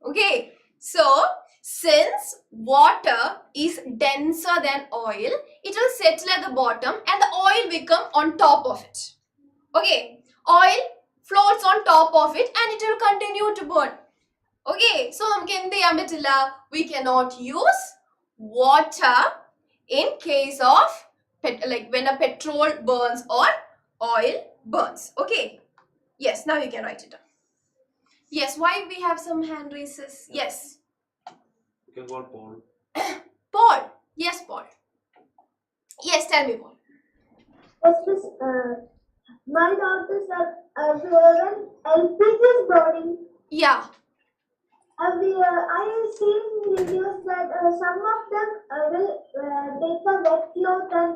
Okay. So, since water is denser than oil, it will settle at the bottom and the oil will come on top of it. Okay. Oil floats on top of it and it will continue to burn. Okay. So, we cannot use water in case of like when a petrol burns or oil burns. Okay, yes, now you can write it down. Yes, why we have some hand raises? Yes, You can call Paul. Paul. Yes, Paul. Yes, tell me, Paul. Yes, miss. My doubt is that when LPG is burning, Yeah, I have seen videos that some of them will take a wet cloth and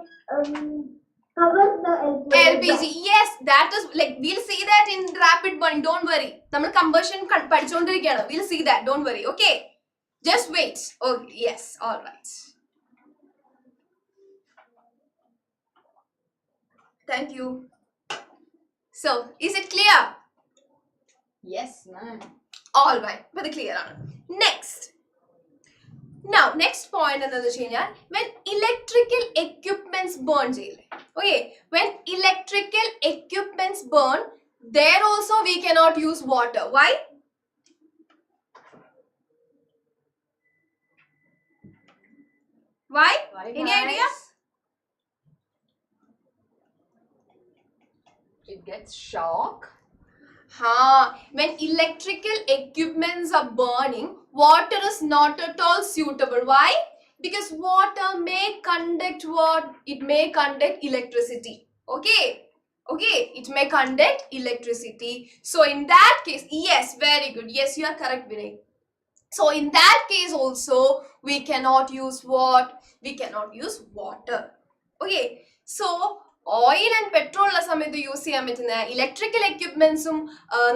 cover the LPG. Yes, that is like we'll see that in rapid burning. Don't worry. നമ്മൾ combustion പഠിച്ചുകൊണ്ടിരിക്കുകയാണ്. We'll see that. Don't worry. Okay. Just wait. Oh, yes. All right. Thank you. So, is it clear? Yes, ma'am. All right. But the clear ആണ്. Next. Now, next point എന്താണെന്ന് വെച്ച് കഴിഞ്ഞാൽ when electrical equipments burn ചെയ്യില്ലേ? Okay. When electrical equipments burn, there also we cannot use water. Why? Why? Any idea? It gets shock. When electrical equipments are burning, water is not at all suitable. Why? Because water may conduct what? It may conduct electricity. Okay. It may conduct electricity. So in that case, yes, very good. Yes, you are correct, Vinay. So in that case also, we cannot use what? We cannot use water. Okay. So oil and petrol ഉള്ള സമയത്ത് use ചെയ്യാൻ പറ്റുന്ന electrical എക്യുപ്മെന്റ്സും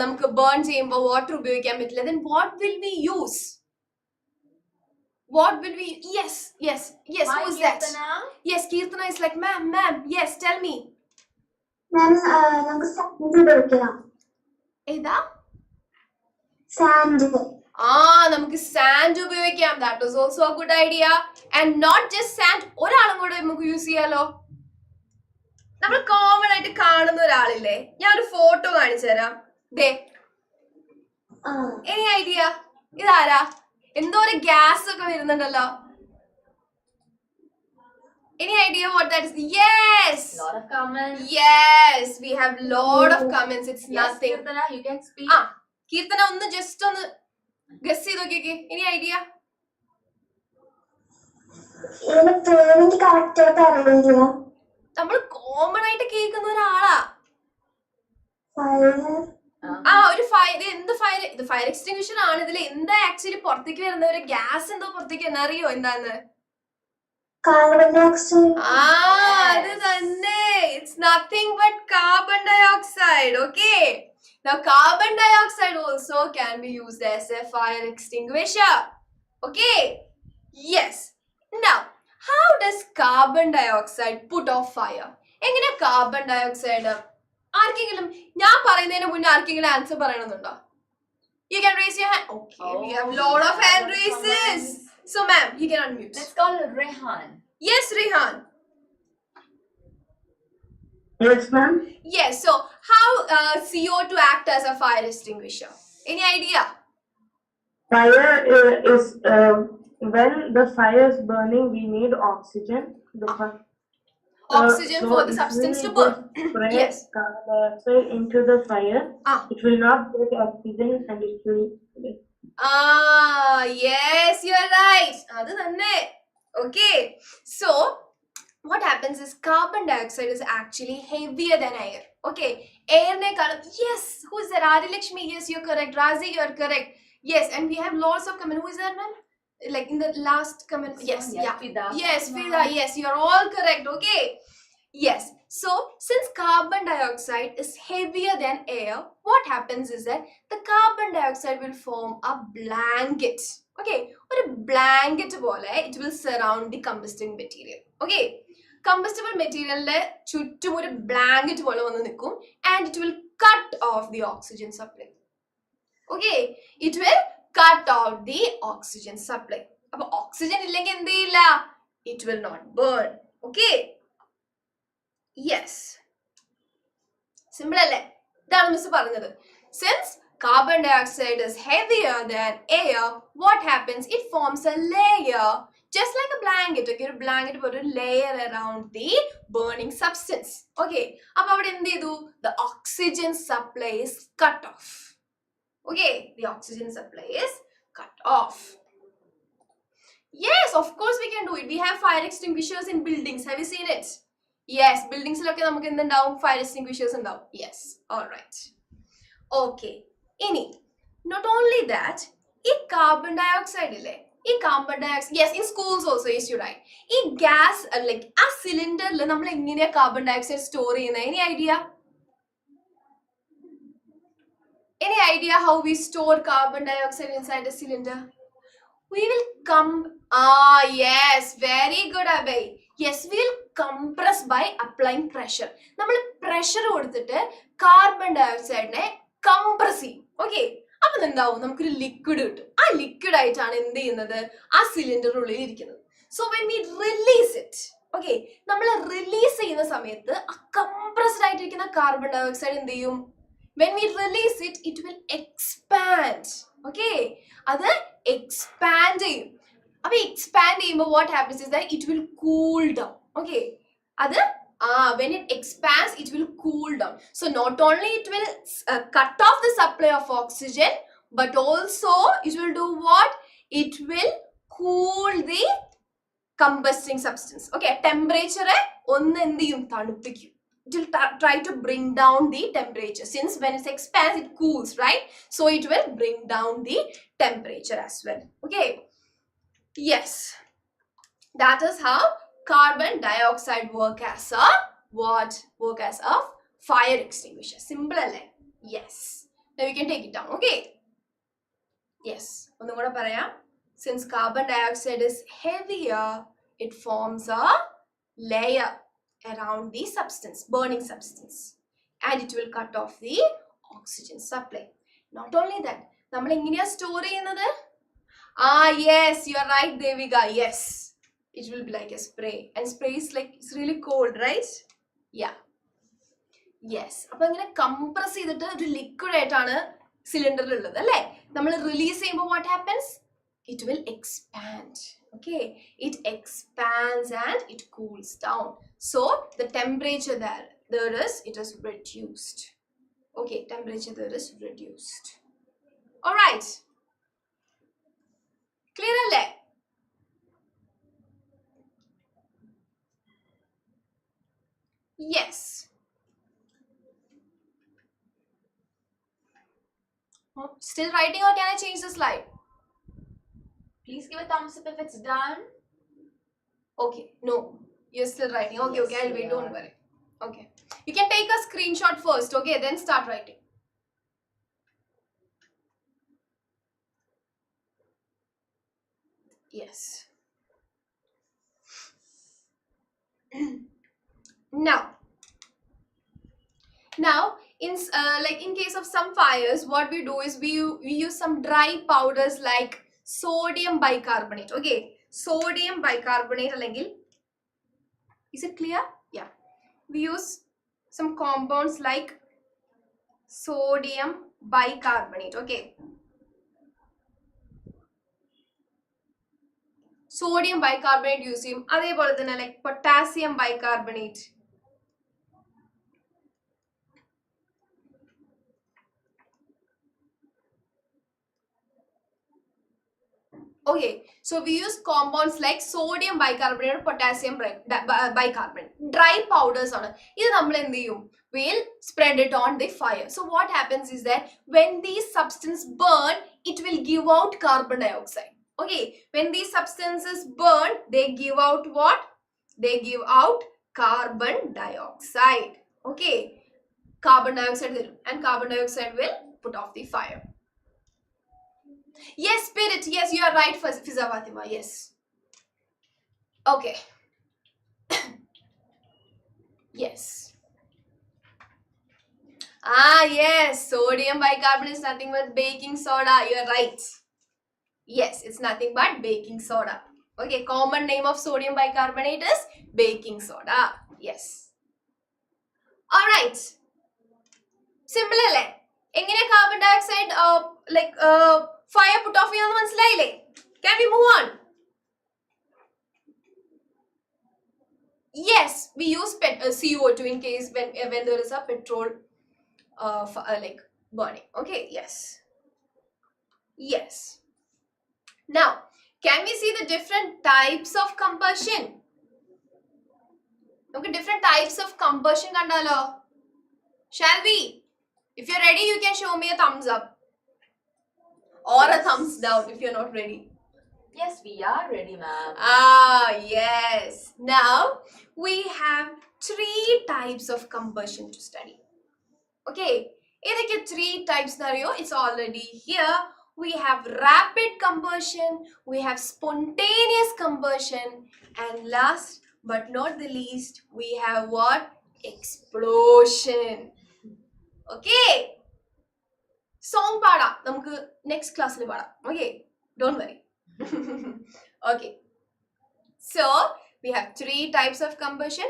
നമുക്ക് burn ചെയ്യുമ്പോൾ water ഉപയോഗിക്കാൻ പറ്റില്ല. Then what will we use? What will we? Yes. Hi, Who is that? Kirtana. Yes, Kirtana is like, ma'am. Yes, tell me. Ma'am, നമുക്ക് sand ഉപയോഗിക്കാം. ഏതാ? Sand. നമുക്ക് സാൻഡ് ഉപയോഗിക്കാം. That is also a good idea. And not just sand. ഒരാളും കൂടെ നമുക്ക് use ചെയ്യാലോ. നമ്മൾ കോമൺ ആയിട്ട് കാണുന്ന ഒരാളില്ലേ? ഞാൻ ഒരു ഫോട്ടോ കാണിച്ചു തരാം. ദേ, എനി ഐഡിയ? ഇതാരാ? എന്തോ ഒരു ഗ്യാസ് ഒക്കെ വരുന്നുണ്ടല്ലോ. Any idea what that is? Yes. Lot of comments. Yes, we have lot of comments. It's Yes, nothing. Kirtana, you can speak. Keerthana ഒന്ന് ജസ്റ്റ് ഒന്ന് ഗസ് ചെയ്ത് നോക്കിയൊക്കെ. Any idea? എനിക്ക് കറക്റ്റ് ആയിട്ട് അറിയില്ല. നമ്മൾ കോമൺ ആയിട്ട് കേൾക്കുന്ന ഒരാളാ. ഒരു ഫയർ. എന്ത് ഫയർ? ഇത് ഫയർ എക്സ്റ്റിംഗ്വിഷർ ആണ്. ഇതിൽ എന്താ ആക്ച്വലി പുറത്തേക്ക് വരുന്ന ഒരു ഗ്യാസ് എന്തോ പുറത്തേക്ക് വന്ന അറിയോ എന്താന്ന്? Carbon dioxide. അത് തന്നെ. It's nothing but carbon dioxide. Okay. Now carbon dioxide also can be used as a fire extinguisher. Okay. Yes. Now, how does carbon dioxide put off fire? എങ്ങനെ carbon dioxide? ആർക്കെങ്കിലും ഞാൻ പറയുന്നതിന് മുന്നേ ആർക്കെങ്കിലും answer പറയണമെന്നുണ്ടോ? You can raise your hand. Okay, we have lot of hand raises. So ma'am, you can unmute. Let's call Rehan. Yes, Rehan. Yes, ma'am. Yes, so how CO2 act as a fire extinguisher? Any idea? Fire is when the fire is burning, we need oxygen. Oxygen for the substance to burn. Spray Yes. carbon dioxide into the fire. It will not get oxygen and it will. Yes, you're right. Adu thanne. Okay, so what happens is carbon dioxide is actually heavier than air. Okay, air ne kalam. Yes, who is that? Adi Lakshmi. Yes, you're correct. Razi, you're correct. Yes, and we have lots of comment. Who is that, man? Like in the last comment. Yes, yeah. Fida. Yes, Fida. Yes, you're all correct. Okay. Yes. So since carbon dioxide is heavier than air, what happens is that the carbon dioxide will form a blanket. Okay, or a blanket pole, it will surround the combusting material. Okay, combustible material chuttum oru blanket pole vannu nikkum and it will cut off the oxygen supply. Okay, it will cut out the oxygen supply. Appo oxygen illengi endu illa, it will not burn. Okay. Yes. Simple alle. Idana miss parnathu. Since carbon dioxide is heavier than air, what happens? It forms a layer just like a blanket. Okay, a blanket put a layer around the burning substance. Okay, the oxygen supply is cut off. Okay, the oxygen supply is cut off. Yes, of course we can do it. We have fire extinguishers in buildings. Have you seen it? Yes, buildings like fire extinguishers and yes. All right. Okay. Not only that, carbon dioxide yes, in schools also, yes, you're right. Gas like a cylinder carbon dioxide store any idea? Any idea how we store carbon dioxide inside a cylinder? We will yes, very good, Abhay. Yes, we will compress by applying pressure. നമ്മൾ pressure കൊടുത്തിട്ട് carbon dioxide compress ചെയ്യും. Okay, അപ്പോൾ എന്താവും? നമുക്കൊരു liquid കിട്ടും. ആ liquid ആയിട്ടാണ് എന്ത് ചെയ്യുന്നത്? ആ സിലിണ്ടർ ഉള്ളിൽ ഇരിക്കുന്നത്. So when we release it, okay, നമ്മൾ release ചെയ്യുന്ന സമയത്ത് ആ compressed ആയിട്ടിരിക്കുന്ന carbon dioxide എന്ത് ചെയ്യും? When we release it, it will expand. Okay, അത് expand ചെയ്യും. അപ്പോൾ expand ചെയ്യുമ്പോൾ what happens is that it will cool down. Okay, അത് when it expands, it will cool down. So not only it will cut off the supply of oxygen, but also it will do what? It will cool the combusting substance. Okay, temperature ഒന്ന് എന്ത് ചെയ്യും? തണുപ്പിക്കും. It will try to bring down the temperature. Since when it expands, it cools, right? So it will bring down the temperature as well. Okay. Yes. That is how carbon dioxide work as a what? Work as a fire extinguisher. Simple, alle? Yes. Now we can take it down. Okay. Yes. Since carbon dioxide is heavier, it forms a layer around the substance, burning substance, and it will cut off the oxygen supply. Not only that, നമ്മൾ എങ്ങനെയാ store ചെയ്യുന്നത്? Yes, you are right, Devika. Yes, it will be like a spray, and spray is like, it's really cold, right? Yeah. Yes, അപ്പോൾ ഇങ്ങനെ compress ചെയ്തിട്ട് ഒരു liquid ആയിട്ടാണ് സിലിണ്ടറിൽ ഉള്ളത് അല്ലേ? നമ്മൾ റിലീസ് ചെയ്യുമ്പോൾ what happens? It will expand. Okay, it expands and it cools down. So the temperature there is reduced. Okay, temperature there is reduced. All right. Clear alle? Yes. Still writing, or can I change the slide? Please give a thumbs up if it's done. Okay, no, you're still writing. Okay, Yes, okay, I'll wait, we don't are. worry. Okay, you can take a screenshot first, okay, then start writing. Yes. Now in case of some fires, what we do is we use some dry powders like sodium bicarbonate. Okay, sodium bicarbonate allengil, is it clear? Yeah, we use some compounds like sodium bicarbonate. Okay, sodium bicarbonate use ചെയ്യും. അതേപോലെ തന്നെ like potassium bicarbonate. Okay, so we use compounds like sodium bicarbonate or potassium bicarbonate. Dry powders on it. We'll spread it on the fire. So what happens is that when these substances burn, it will give out carbon dioxide. Okay, when these substances burn, they give out what? They give out carbon dioxide. Okay, carbon dioxide, and carbon dioxide will put off the fire. Yes, spirit. Yes, you are right, Fiza Fatima. Yes. Okay. Yes. Yes. Sodium bicarbonate is nothing but baking soda. You are right. Yes, it's nothing but baking soda. Okay, common name of sodium bicarbonate is baking soda. Yes. All right. Simple alle? Engine carbon dioxide fire put off ചെയ്യാന്ന് മനസ്സിലായില്ലേ? Can we move on? Yes, we use CO2 in case when there is a petrol like burning. Okay, yes. Yes. Now, can we see the different types of combustion? Okay, different types of combustion kandalo. Shall we? If you're ready, you can show me a thumbs up or a thumbs down if you're not ready. Yes, we are ready, ma'am. Ah, yes. Now, we have 3 types of combustion to study. Okay, here 3 types scenario. It's already here. We have rapid combustion, we have spontaneous combustion, and last but not the least, we have what? Explosion. Okay. Song pada. Namukku next class le pada. Okay. Don't worry. Okay. So, we have 3 types of combustion.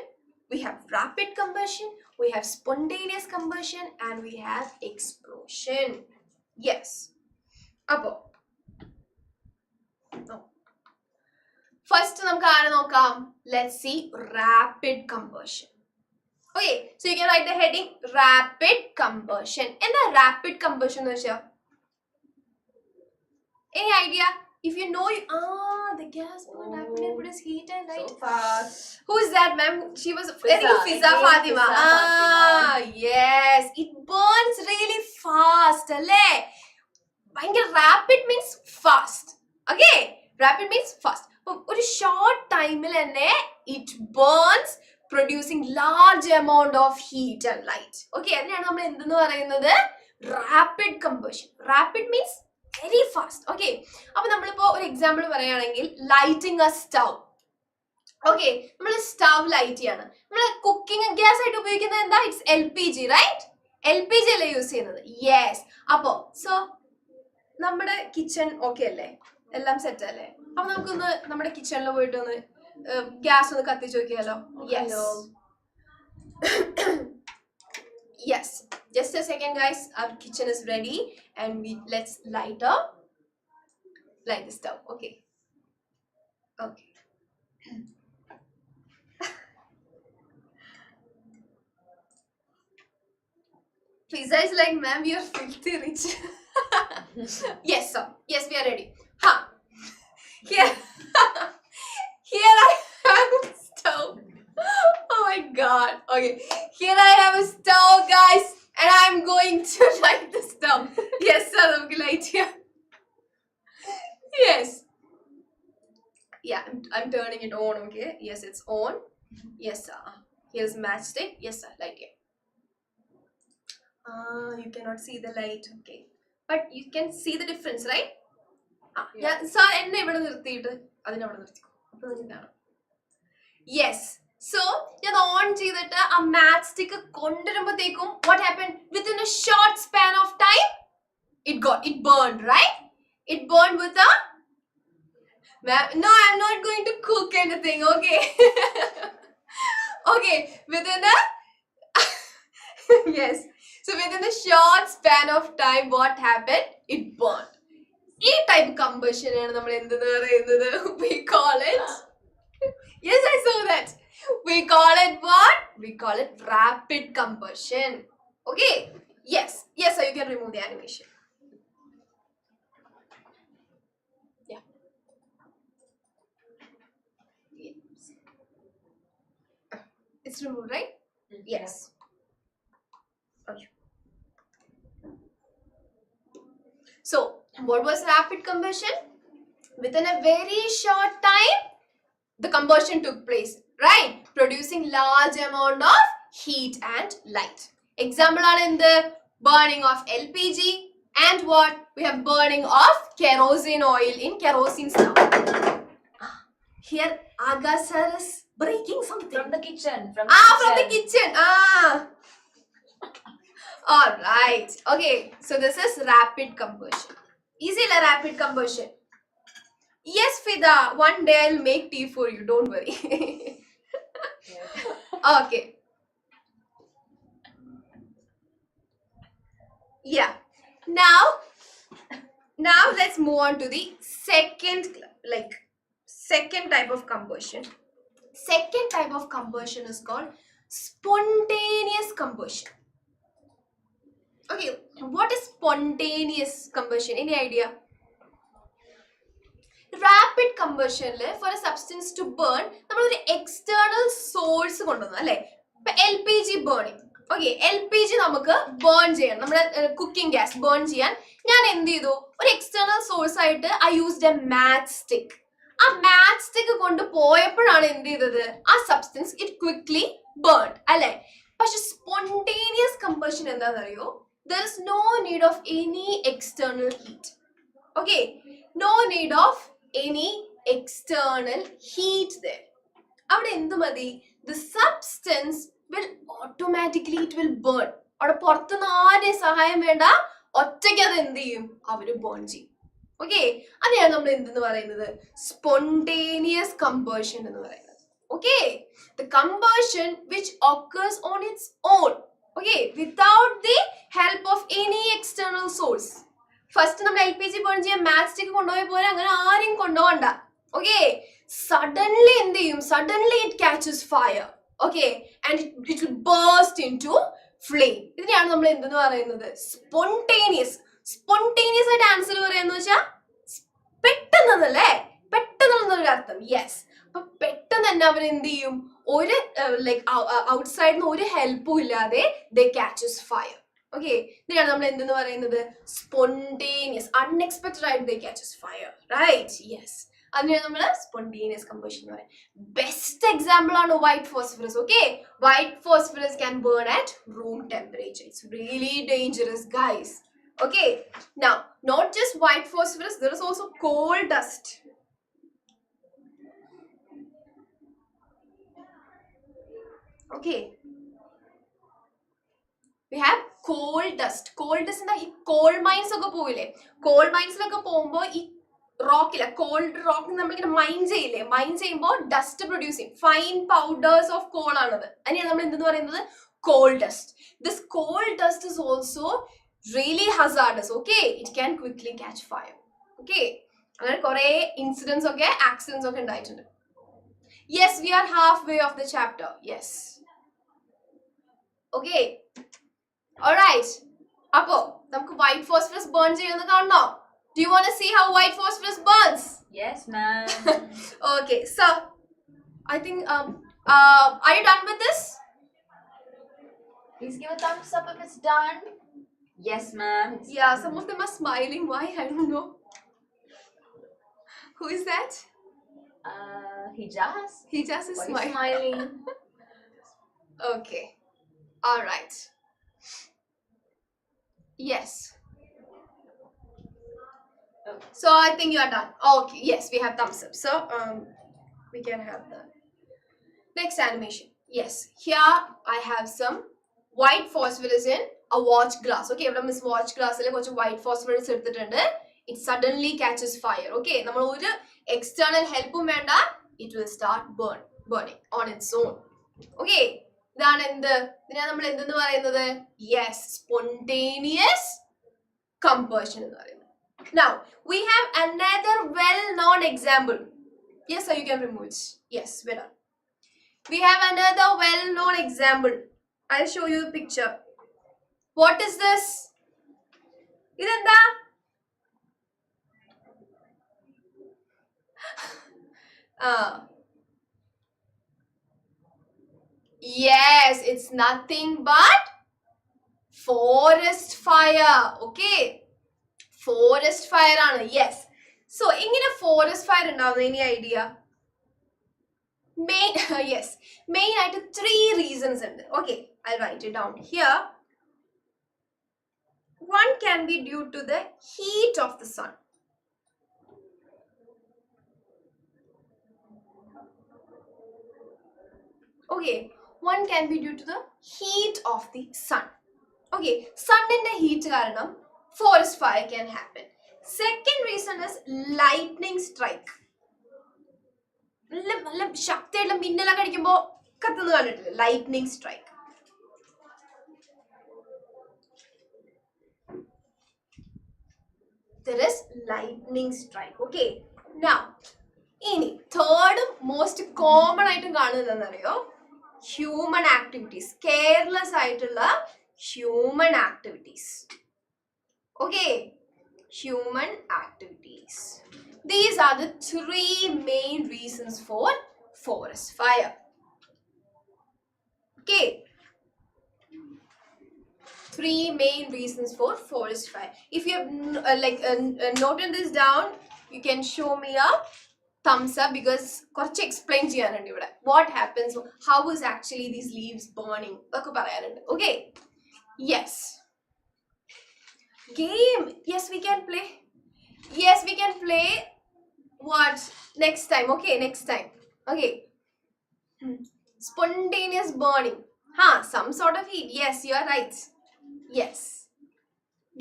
We have rapid combustion, we have spontaneous combustion, and we have explosion. Yes. Appo. First, let's see rapid combustion. Okay, so you can write the heading rapid combustion. And the rapid combustion is any idea? If you know, the gas won't happen and produce heat and light. So fast. Who is that, ma'am? She was Fiza. Fiza Again, Fatima. Fiza Ah, yes. It burns really fast. Alle? Rapid means fast. Okay? Rapid means fast. But a short time, it burns, producing large amount of heat and light. Okay? Rapid combustion. Rapid means very fast. Okay? Now, an example lighting a stove. Okay, we stove light. Cooking gas, it's LPG, right? LPG use. Yes. So, our kitchen okay. Ellam set. Our kitchen gas yes. Yes. Just a second, guys. Our kitchen is ready, and let's light the stove. Okay. Okay. Fiza is like, ma'am, you're filthy rich. Yes, sir. Yes, we are ready. Ha! Here, here I have a stove. Oh my god. Okay. Here I have a stove, guys. And I'm going to light the stove. Yes, sir. I'm going to light here. Yes. Yeah, I'm turning it on, okay? Yes, it's on. Yes, sir. Here's matchstick. Yes, sir. Light here. You cannot see the light. Okay. But you can see the difference, right? Yeah. So, yes. So, on a matchstick, what happened? Within a short span of time, it burned, right? It burned with a... No, I'm not going to cook anything, okay? Okay, within a... Yes. So within a short span of time, what happened? It burned. This type of combustion, we call it... Yes, I saw that. We call it what? We call it rapid combustion. Okay? Yes. Yes, so you can remove the animation. Yeah. It's removed, right? Yes. Okay. So, what was rapid combustion? Within a very short time, the combustion took place, right? Producing large amount of heat and light. Example are in the burning of LPG and what? We have burning of kerosene oil in kerosene stove. Here, Aga sir is breaking something. From the kitchen. From the kitchen. Alright. Okay. So this is rapid combustion. Easy la rapid combustion. Yes, Fida. One day I'll make tea for you. Don't worry. Okay. Yeah. Now let's move on to the second type of combustion. Second type of combustion is called spontaneous combustion. Okay, what is spontaneous combustion? Any idea? Rapid combustion for a substance to burn, നമ്മൾ ഒരു external source കൊണ്ടുവന്നു അല്ലേ? ഇപ്പൊ LPG burning. Okay, LPG നമുക്ക് burn ചെയ്യണം, നമ്മുടെ cooking gas burn ചെയ്യാൻ ഞാൻ എന്ത് ചെയ്തു? ഒരു external source ആയിട്ട് I used a matchstick. ആ matchstick കൊണ്ട് പോയപ്പോഴാണ് എന്ത് ചെയ്തത്? ആ substance it quickly burned അല്ലേ? പക്ഷെ spontaneous combustion എന്താണെന്നറിയോ? There is no need of any external heat. Okay, no need of any external heat there. അവിടെ എന്ത് മതി? The substance will automatically it will burn. അവിടെ പുറത്തുനിന്ന് ആരെയും സഹായം വേണ്ട, ഒറ്റയ്ക്ക് അത് എന്ത് ചെയ്യും? അവര് burn ചെയ്യും. ഓക്കെ, അതെയാണ് നമ്മൾ എന്തെന്ന് പറയുന്നത്? Spontaneous combustion എന്ന് പറയുന്നത്. Okay, the combustion which occurs on its own. Okay, without the help of any external source. First നമ്മൾ LPG ബേൺ ചെയ്യാൻ മാച്ച്സ്റ്റിക്ക് കൊണ്ടുപോയ പോലെ അങ്ങനെ ആരും കൊണ്ടുപോകണ്ട. ഓക്കെ, സഡൻലി എന്ത് ചെയ്യും? Suddenly it catches fire. Okay, and it will burst into flame. ഇതിനെയാണ് നമ്മൾ എന്തെന്ന് പറയുന്നത്? സ്പോണ്ടേനിയസ്. സ്പോണ്ടേനിയസ് ആയിട്ട് ആൻസർ പറയാന്ന് വെച്ചാൽ പെട്ടെന്നല്ലേ? പെട്ടെന്നൊരു അർത്ഥം. യെസ്, അപ്പൊ പെട്ടെന്ന് തന്നെ അവർ എന്ത് ചെയ്യും? ഒരു ലൈക്ക് ഔട്ട്സൈഡിൽ നിന്ന് ഒരു ഹെൽപ്പും ഇല്ലാതെ ദേ കാച്ചസ് ഫയർ. Okay, ഇതിനാണ് നമ്മൾ എന്തെന്ന് പറയുന്നത്? Spontaneous, unexpected ആയിട്ട് they catches fire, right? Yes, അതിനാണ് നമ്മൾ spontaneous combustion എന്ന് പറയുന്നത്. Best example ആണ് white phosphorus. Okay, white phosphorus can burn at room temperature. It's really dangerous, guys. Okay, now not just white phosphorus, there is also coal dust. Okay, we have coal dust. Coal dust എന്താ? ഈ call mines ഒക്കെ പോയില്ലേ? Call മൈൻസിലൊക്കെ പോകുമ്പോൾ ഈ റോക്കില്ല, cold rock നമ്മളിങ്ങനെ mine ചെയ്യില്ലേ? മൈൻ ചെയ്യുമ്പോൾ ഡസ്റ്റ് പ്രൊഡ്യൂസ് ചെയ്യും. ഫൈൻ പൗഡേഴ്സ് ഓഫ് കോൾ ആണത്. അതിനെയാണ് നമ്മൾ എന്തെന്ന് പറയുന്നത്? Coal dust. This coal dust is also really hazardous. Okay, it can quickly catch fire. Okay, അങ്ങനെ കുറെ ഇൻസിഡൻസ് ഒക്കെ ആക്സിഡൻസ് ഒക്കെ ഉണ്ടായിട്ടുണ്ട്. Yes, we are half way of the chapter. Yes, okay. Alright, അപ്പോ നമുക്ക് white phosphorus burn ചെയ്യുന്നത് കാണണോ? Do you want to see how white phosphorus burns? Yes, ma'am. Okay, so I think are you done with this? Please give a thumbs up if it's done. Yes, ma'am. Yeah, some of them are smiling. Why? I don't know. Who is that? Hijaz. Hijaz is Why are you smiling? Okay, alright. Yes. So I think you are done. Okay, yes, we have thumbs up. So we can have the next animation. Yes, here I have some white phosphorus in a watch glass. Okay, ഇവിടെ miss watch ഗ്ലാസ്സിൽ കുറച്ച് white phosphorus എടുത്തിട്ടുണ്ട്. It suddenly catches fire. Okay, നമ്മൾ ഒരു external helpും വേണ്ട, it will start burning on its own. Okay, ഇതാണ് എന്ത്? ഇതിനാണ് നമ്മൾ എന്തെന്ന് പറയുന്നത്? Yes, spontaneous combustion എന്ന് പറയുന്നത്. Now we have another well-known example. Yes, so you can remove it. Yes, we're done. We have another well-known example. I'll show you the picture. What is this? ഇതെന്താ? Yes, it's nothing but forest fire. Okay, forest fire ആണ്. Yes, so എങ്ങനെ forest fire ഉണ്ടാവുന്നത്? Any idea? Yes, main ആയിട്ട് 3 reasons ഉണ്ട്. Okay, I'll write it down here. One can be due to the heat of the sun. Okay, one can be due to the heat of the sun. Okay, sun in the heat karanam forest fire can happen. Second reason is lightning strike. നല്ല ശക്തിയായിട്ടുള്ള മിന്നലൊക്കെ അടിക്കുമ്പോൾ കത്തുന്നത് കണ്ടിട്ടില്ലേ? lightning strike. There is lightning strike. Okay, now ഇനി third most common ആയിട്ടും കാണുന്നത് എന്താണെന്നറിയോ? Human activities. Careless ആയിട്ടുള്ള human activities. Okay, human activities. These are the three main reasons for forest fire. Okay, three main reasons for forest fire. If you have noted this down, you can show me a thumbs up because കുറച്ച് explain ചെയ്യാനുണ്ട് ഇവിടെ. What happens? How is actually these leaves burning? ഒക്കെ പറയാനുണ്ട്. Okay, yes. Game. Yes, we can play. Yes, we can play. What? Next time. Okay, next time. Okay. Spontaneous burning. Some sort of heat. Yes, you are right. Yes.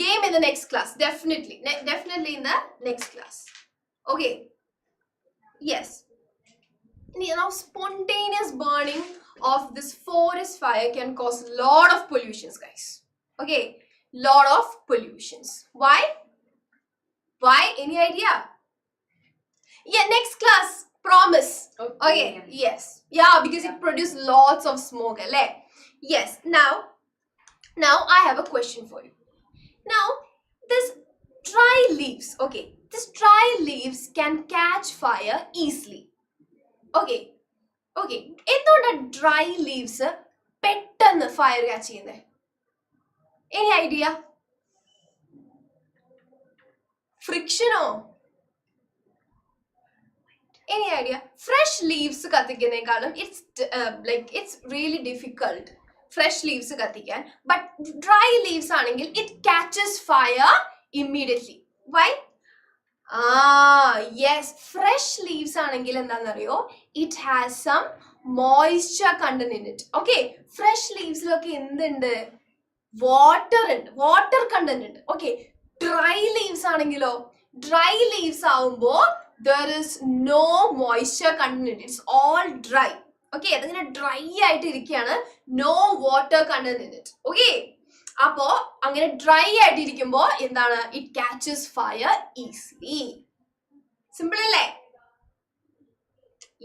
Game in the next class. Definitely. Definitely in the next class. Okay. Yes. Now, spontaneous burning of this forest fire can cause a lot of pollutions, guys. Okay. Lot of pollutions. Why? Why? Any idea? Yeah, next class. Promise. Okay. Yes. Yeah, because it produces lots of smoke. Yes. Now I have a question for you. Now, this dry leaves. Okay. This dry leaves can catch fire easily. Okay. Okay. എന്തുകൊണ്ടാ dry leaves പെട്ടെന്ന് fire catch ചെയ്യുന്നത്? Any idea? Friction? Any idea? Fresh leaves kathikkannekalam it's really difficult. Fresh leaves kathikan, but dry leaves anengil it catches fire immediately. Why? Yes, fresh leaves anengil endanariyo, it has some moisture content in it. Okay, fresh leaves lokke endundu? Water content ഉണ്ട്. Okay, dry leaves ആണെങ്കിലോ, dry leaves ആവുമ്പോ there is no moisture content. It's all dry. Okay, അതിങ്ങനെ dry ആയിട്ട് ഇരിക്കുകയാണ്, no water content in it. Okay, അപ്പോ അങ്ങനെ dry ആയിട്ട് ഇരിക്കുമ്പോ എന്താണ്? It catches fire easily. Simple അല്ലേ?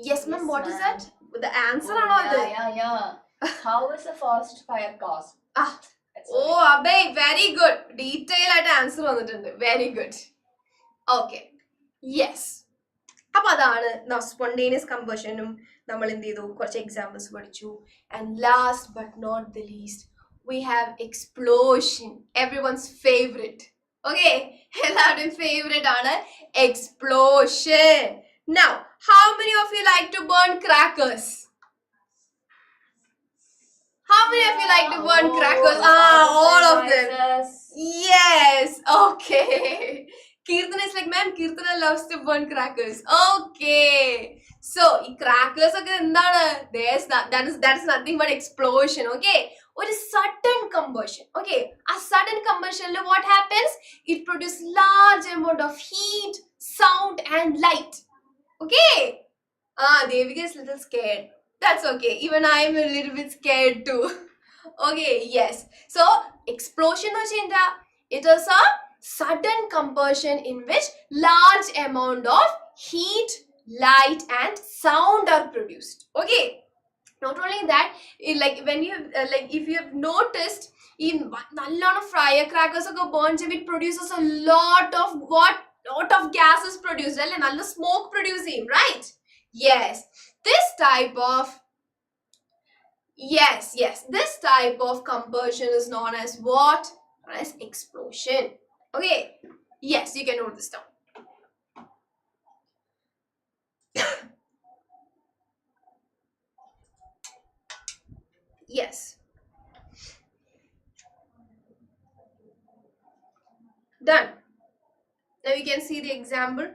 Yes ma'am, what is that? The answer ആണോ അത്? Yeah. How is a forest fire caused? Oh, Abhay, very good. Detail ആയിട്ട് answer വന്നിട്ടുണ്ട്. Very good. Okay. Yes. അപ്പൊ അതാണ് സ്പോണ്ടേനിയസ് കമ്പഷനും നമ്മൾ എന്ത് ചെയ്തു, കുറച്ച് എക്സാമ്പിൾസ് പഠിച്ചു. And last but not the least, we have explosion. Everyone's favorite. Okay? എല്ലാവരുടെയും favorite ആണ് explosion. Now, how many of you like to burn crackers? How many of you like to burn crackers? All of them. Yes. Okay. Kirtana is like, ma'am, Kirtana loves to burn crackers. Okay. So, crackers that is nothing but explosion. Okay. Or a sudden combustion. Okay. A sudden combustion, what happens? It produces large amount of heat, sound and light. Okay. Devika is a little scared. That's okay. Even I am a little bit scared too. Okay, yes. So, explosion it is a sudden combustion in which large amount of heat, light and sound are produced. Okay. Not only that, when you if you have noticed, in a lot of firecrackers burns, it produces a lot of gases produced, and smoke producing, right? Yes. This type of combustion is known as what? Known as explosion. Okay. Yes, you can note this down. Yes. Done. Now you can see the example.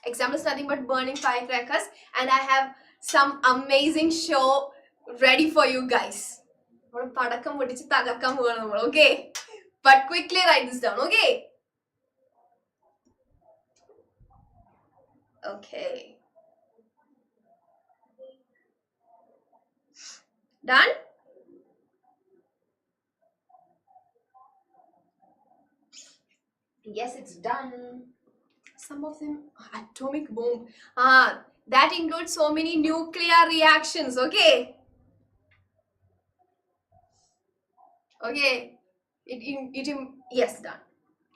Example is nothing but burning firecrackers, and I have some amazing show ready for you guys. Okay, but quickly write this down. Okay. Done. Yes, it's done. Some of them atomic bomb. That includes so many nuclear reactions. Okay. Okay. Yes, done.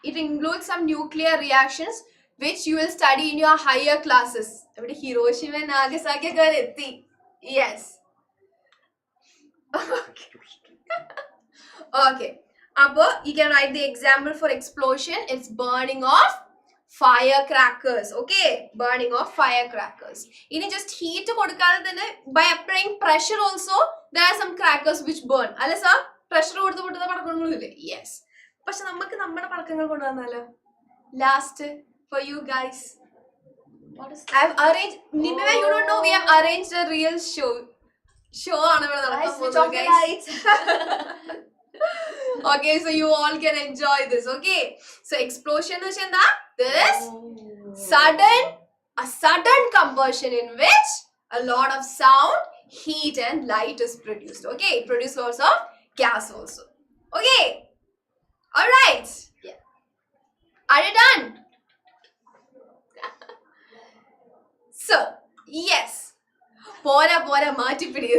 It includes some nuclear reactions which you will study in your higher classes. Hiroshima and Nagasaki garetti. Yes. Okay. You can write the example for explosion. It's burning of firecrackers. Okay. Burning of firecrackers. Just heat by applying pressure also, there are some crackers which burn. Alisa? Pressure yes. But last for you guys. What is I've arranged. Nimima, you don't know we have arranged a real show. Guys, switch off the lights. Okay, so you all can enjoy this. Okay, so explosion is this sudden combustion in which a lot of sound, heat, and light is produced. Okay, it produces lots of gas also. Okay, all right. Yeah. Are you done? So yes, pora maati pidi.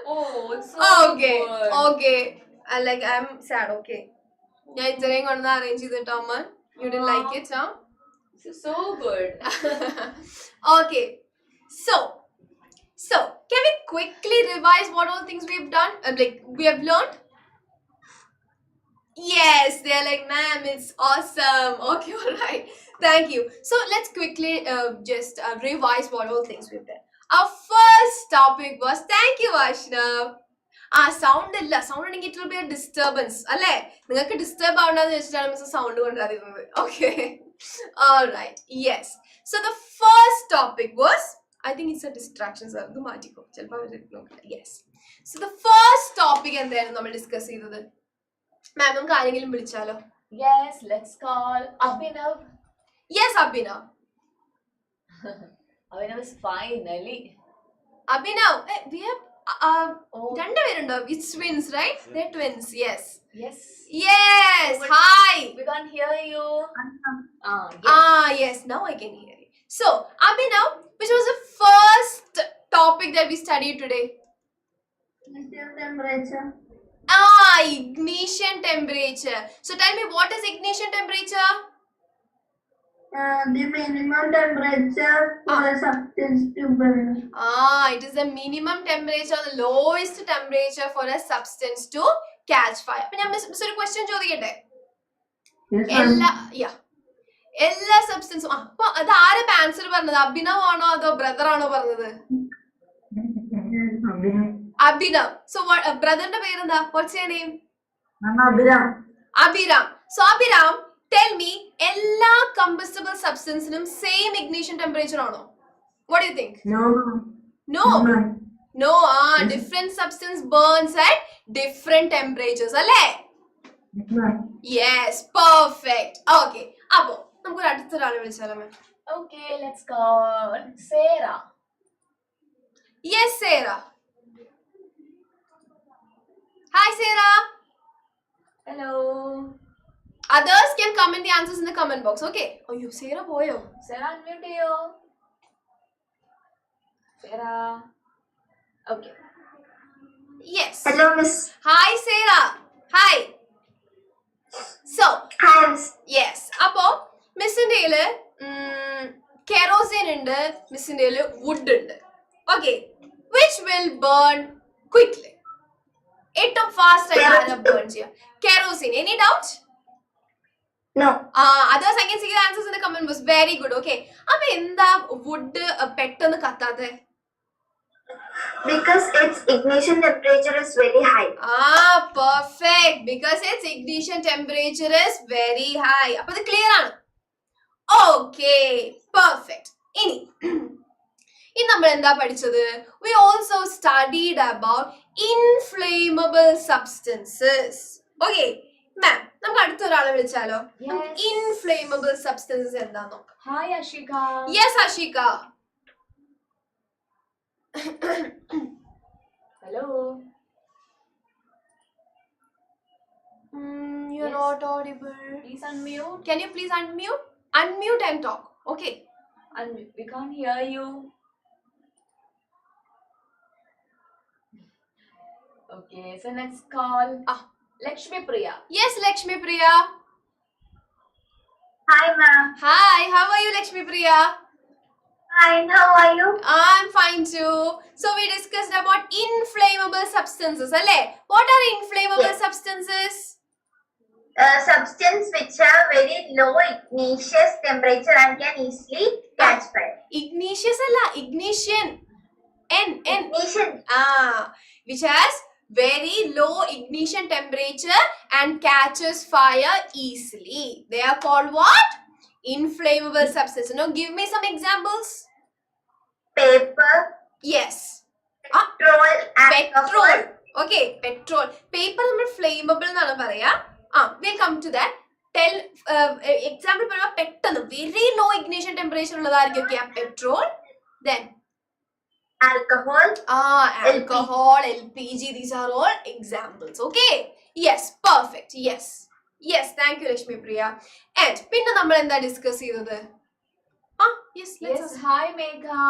Oh, it's so Okay, good. okay. I'm sad. Okay. Yeah, it's arrange it, Amma. You didn't like it, huh? This is so good. Okay. So, can we quickly revise what all things we've done? We have learned? Yes, they're like, ma'am, it's awesome. Okay, alright. Thank you. So, let's quickly just revise what all things we've done. Our first topic was, thank you, Ashna. Sound it will be a disturbance. You disturb sound. Okay. Alright. Yes. So the first topic was, I think it's a distraction, sir. Yes. So the first topic and then we discuss it. Ma'am, Yes, let's call Abhinav. Yes, Abhinav. Abhinav is finally. Abhinav, we have Oh, it's twins, right? Yeah. They're twins, yes. yes. Yes, Oh, hi. We can't hear you. Yes. Yes, now I can hear you. So, Abhinav, which was the first topic that we studied today? Ignition temperature. Ignition temperature. So, tell me, what is ignition temperature? The minimum temperature for a substance to burn. It is the minimum temperature, the lowest temperature for a substance to catch fire. Miss, a question Yes, എല്ലാ സബ്സ്റ്റൻസും അത് ആരും answer പറഞ്ഞത് അഭിനവ് ആണോ അതോ brother ആണോ പറഞ്ഞത് Abhinav so ബ്രദറിന്റെ പേരെന്താ what's your name Abhiram so Abhiram tell me എല്ലാ കമ്പസ്റ്റബിൾ സബ്സ്റ്റൻസിനും സെയിം ഇഗ്നിഷൻ ടെമ്പറേച്ചർ ആണോ what do you think no different substance burns at different temperatures അല്ലേ യെസ് പെർഫെക്റ്റ് ഓക്കെ അപ്പോ നമുക്കൊരു അടുത്തൊരാളെ വിളിച്ചാലോ ma'am Okay, let's call Sarah. Yes, Sarah. Hi, Sarah. Hello. Others can comment the answers in the comment box. Okay. Oh, you Sarah boy. Sarah, unmute you. Sarah. Okay. Yes. Hello, Miss. Hi, Sarah. Hi. So, Hi. yes. Appo, Miss Indale, kerosene ഉണ്ട് Miss Indale wood ഉണ്ട്. Okay. Which will burn quickly? ഏറ്റവും fast ആയിട്ട് burn ചെയ്യാം kerosene. Any doubt? No. Others I can see the answers in the comment box. Very good. Okay. അപ്പൊ എന്താ wood പെട്ടെന്ന് കത്താതെ? Because its ignition temperature is very high. Perfect. Because its ignition temperature is very high. അപ്പൊ അത് clear ആണ്. Okay. Perfect. ഇനി നമ്മൾ എന്താ പഠിച്ചത്? We also studied about inflammable substances. Okay. Ma'am, നമുക്ക് അടുത്തൊരാളെ വിളിച്ചാലോ? Yes. Inflammable substances എന്താന്ന് നോക്കാം. Hi, Ashika. Yes, Ashika. Hello. You're Yes. not audible. Please unmute. Can you please unmute? Unmute and talk. Okay. And we can't hear you. Okay, so next call. Lakshmi Priya. Yes, Lakshmi Priya. Hi, ma'am. Hi, how are you, Lakshmi Priya? Fine. How are you? I'm fine too. So we discussed about inflammable substances, alle? What are inflammable Yes. substances? Substance which have very low igneous temperature and can easily catch fire. Igneous alla, ignition. Ignition. Which has very low ignition temperature and catches fire easily. They are called what? Inflammable substances. Now give me some examples. Paper, Yes. petrol, Petrol. alcohol. Okay, petrol. Paper നമ്മൾ flammable എന്നാണ് പറയാ. We'll come to that. Tell example പറയുക പെട്ടെന്ന് very low ignition temperature ഉള്ളതായിരിക്കും petrol. Then Alcohol. alcohol, LPG, these are all examples. Okay. Yes, perfect. Yes. Yes, thank you, Lakshmi Priya. And പിന്നെ നമ്മൾ എന്താ discuss ചെയ്തത്? Yes, let's Yes, hi Megha.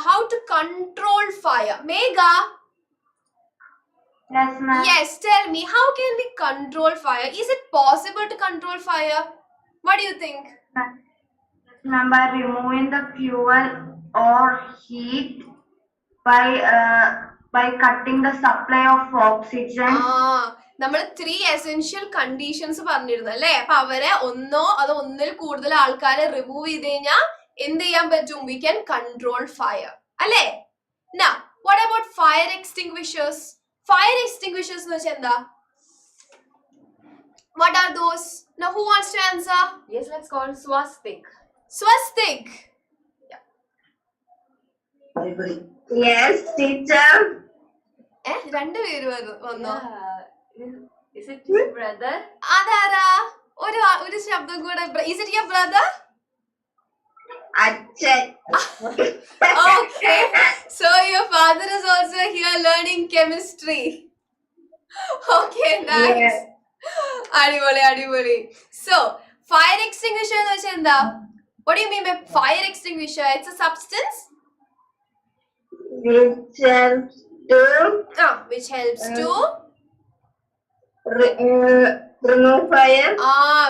how to control fire. Megha, Yes, ma'am. yes, tell me, how can we control fire? Is it possible to control fire? What do you think? Ma'am, by removing the fuel or heat, by cutting the supply of oxygen. നമ്മൾ 3 essential conditions പറഞ്ഞിരുന്നു അല്ലേ? അപ്പൊ അവരെ ഒന്നോ അതോ ഒന്നിൽ കൂടുതൽ ആൾക്കാരെ റിമൂവ് ചെയ്ത് കഴിഞ്ഞാൽ എന്ത് ചെയ്യാൻ പറ്റും? We can control fire. അല്ലേ? Now, what about fire extinguishers? Fire extinguishers എന്ന് വെച്ചാൽ എന്താ? What are those? Now, who wants to answer? Yes, let's call Swastik. Swastik. Yes, teacher. രണ്ടുപേര് വന്നോ? Yeah. Is it your brother? അതാരാ? ഒരു ശബ്ദം കൂടെ. Is it your brother? Achan. Okay. So your father is also here learning chemistry. Okay, nice. Yes. അടിപൊളി. So, fire extinguisher എന്ന് വെച്ചാൽ എന്താ? What do you mean by fire extinguisher? It's a substance which helps to remove fire.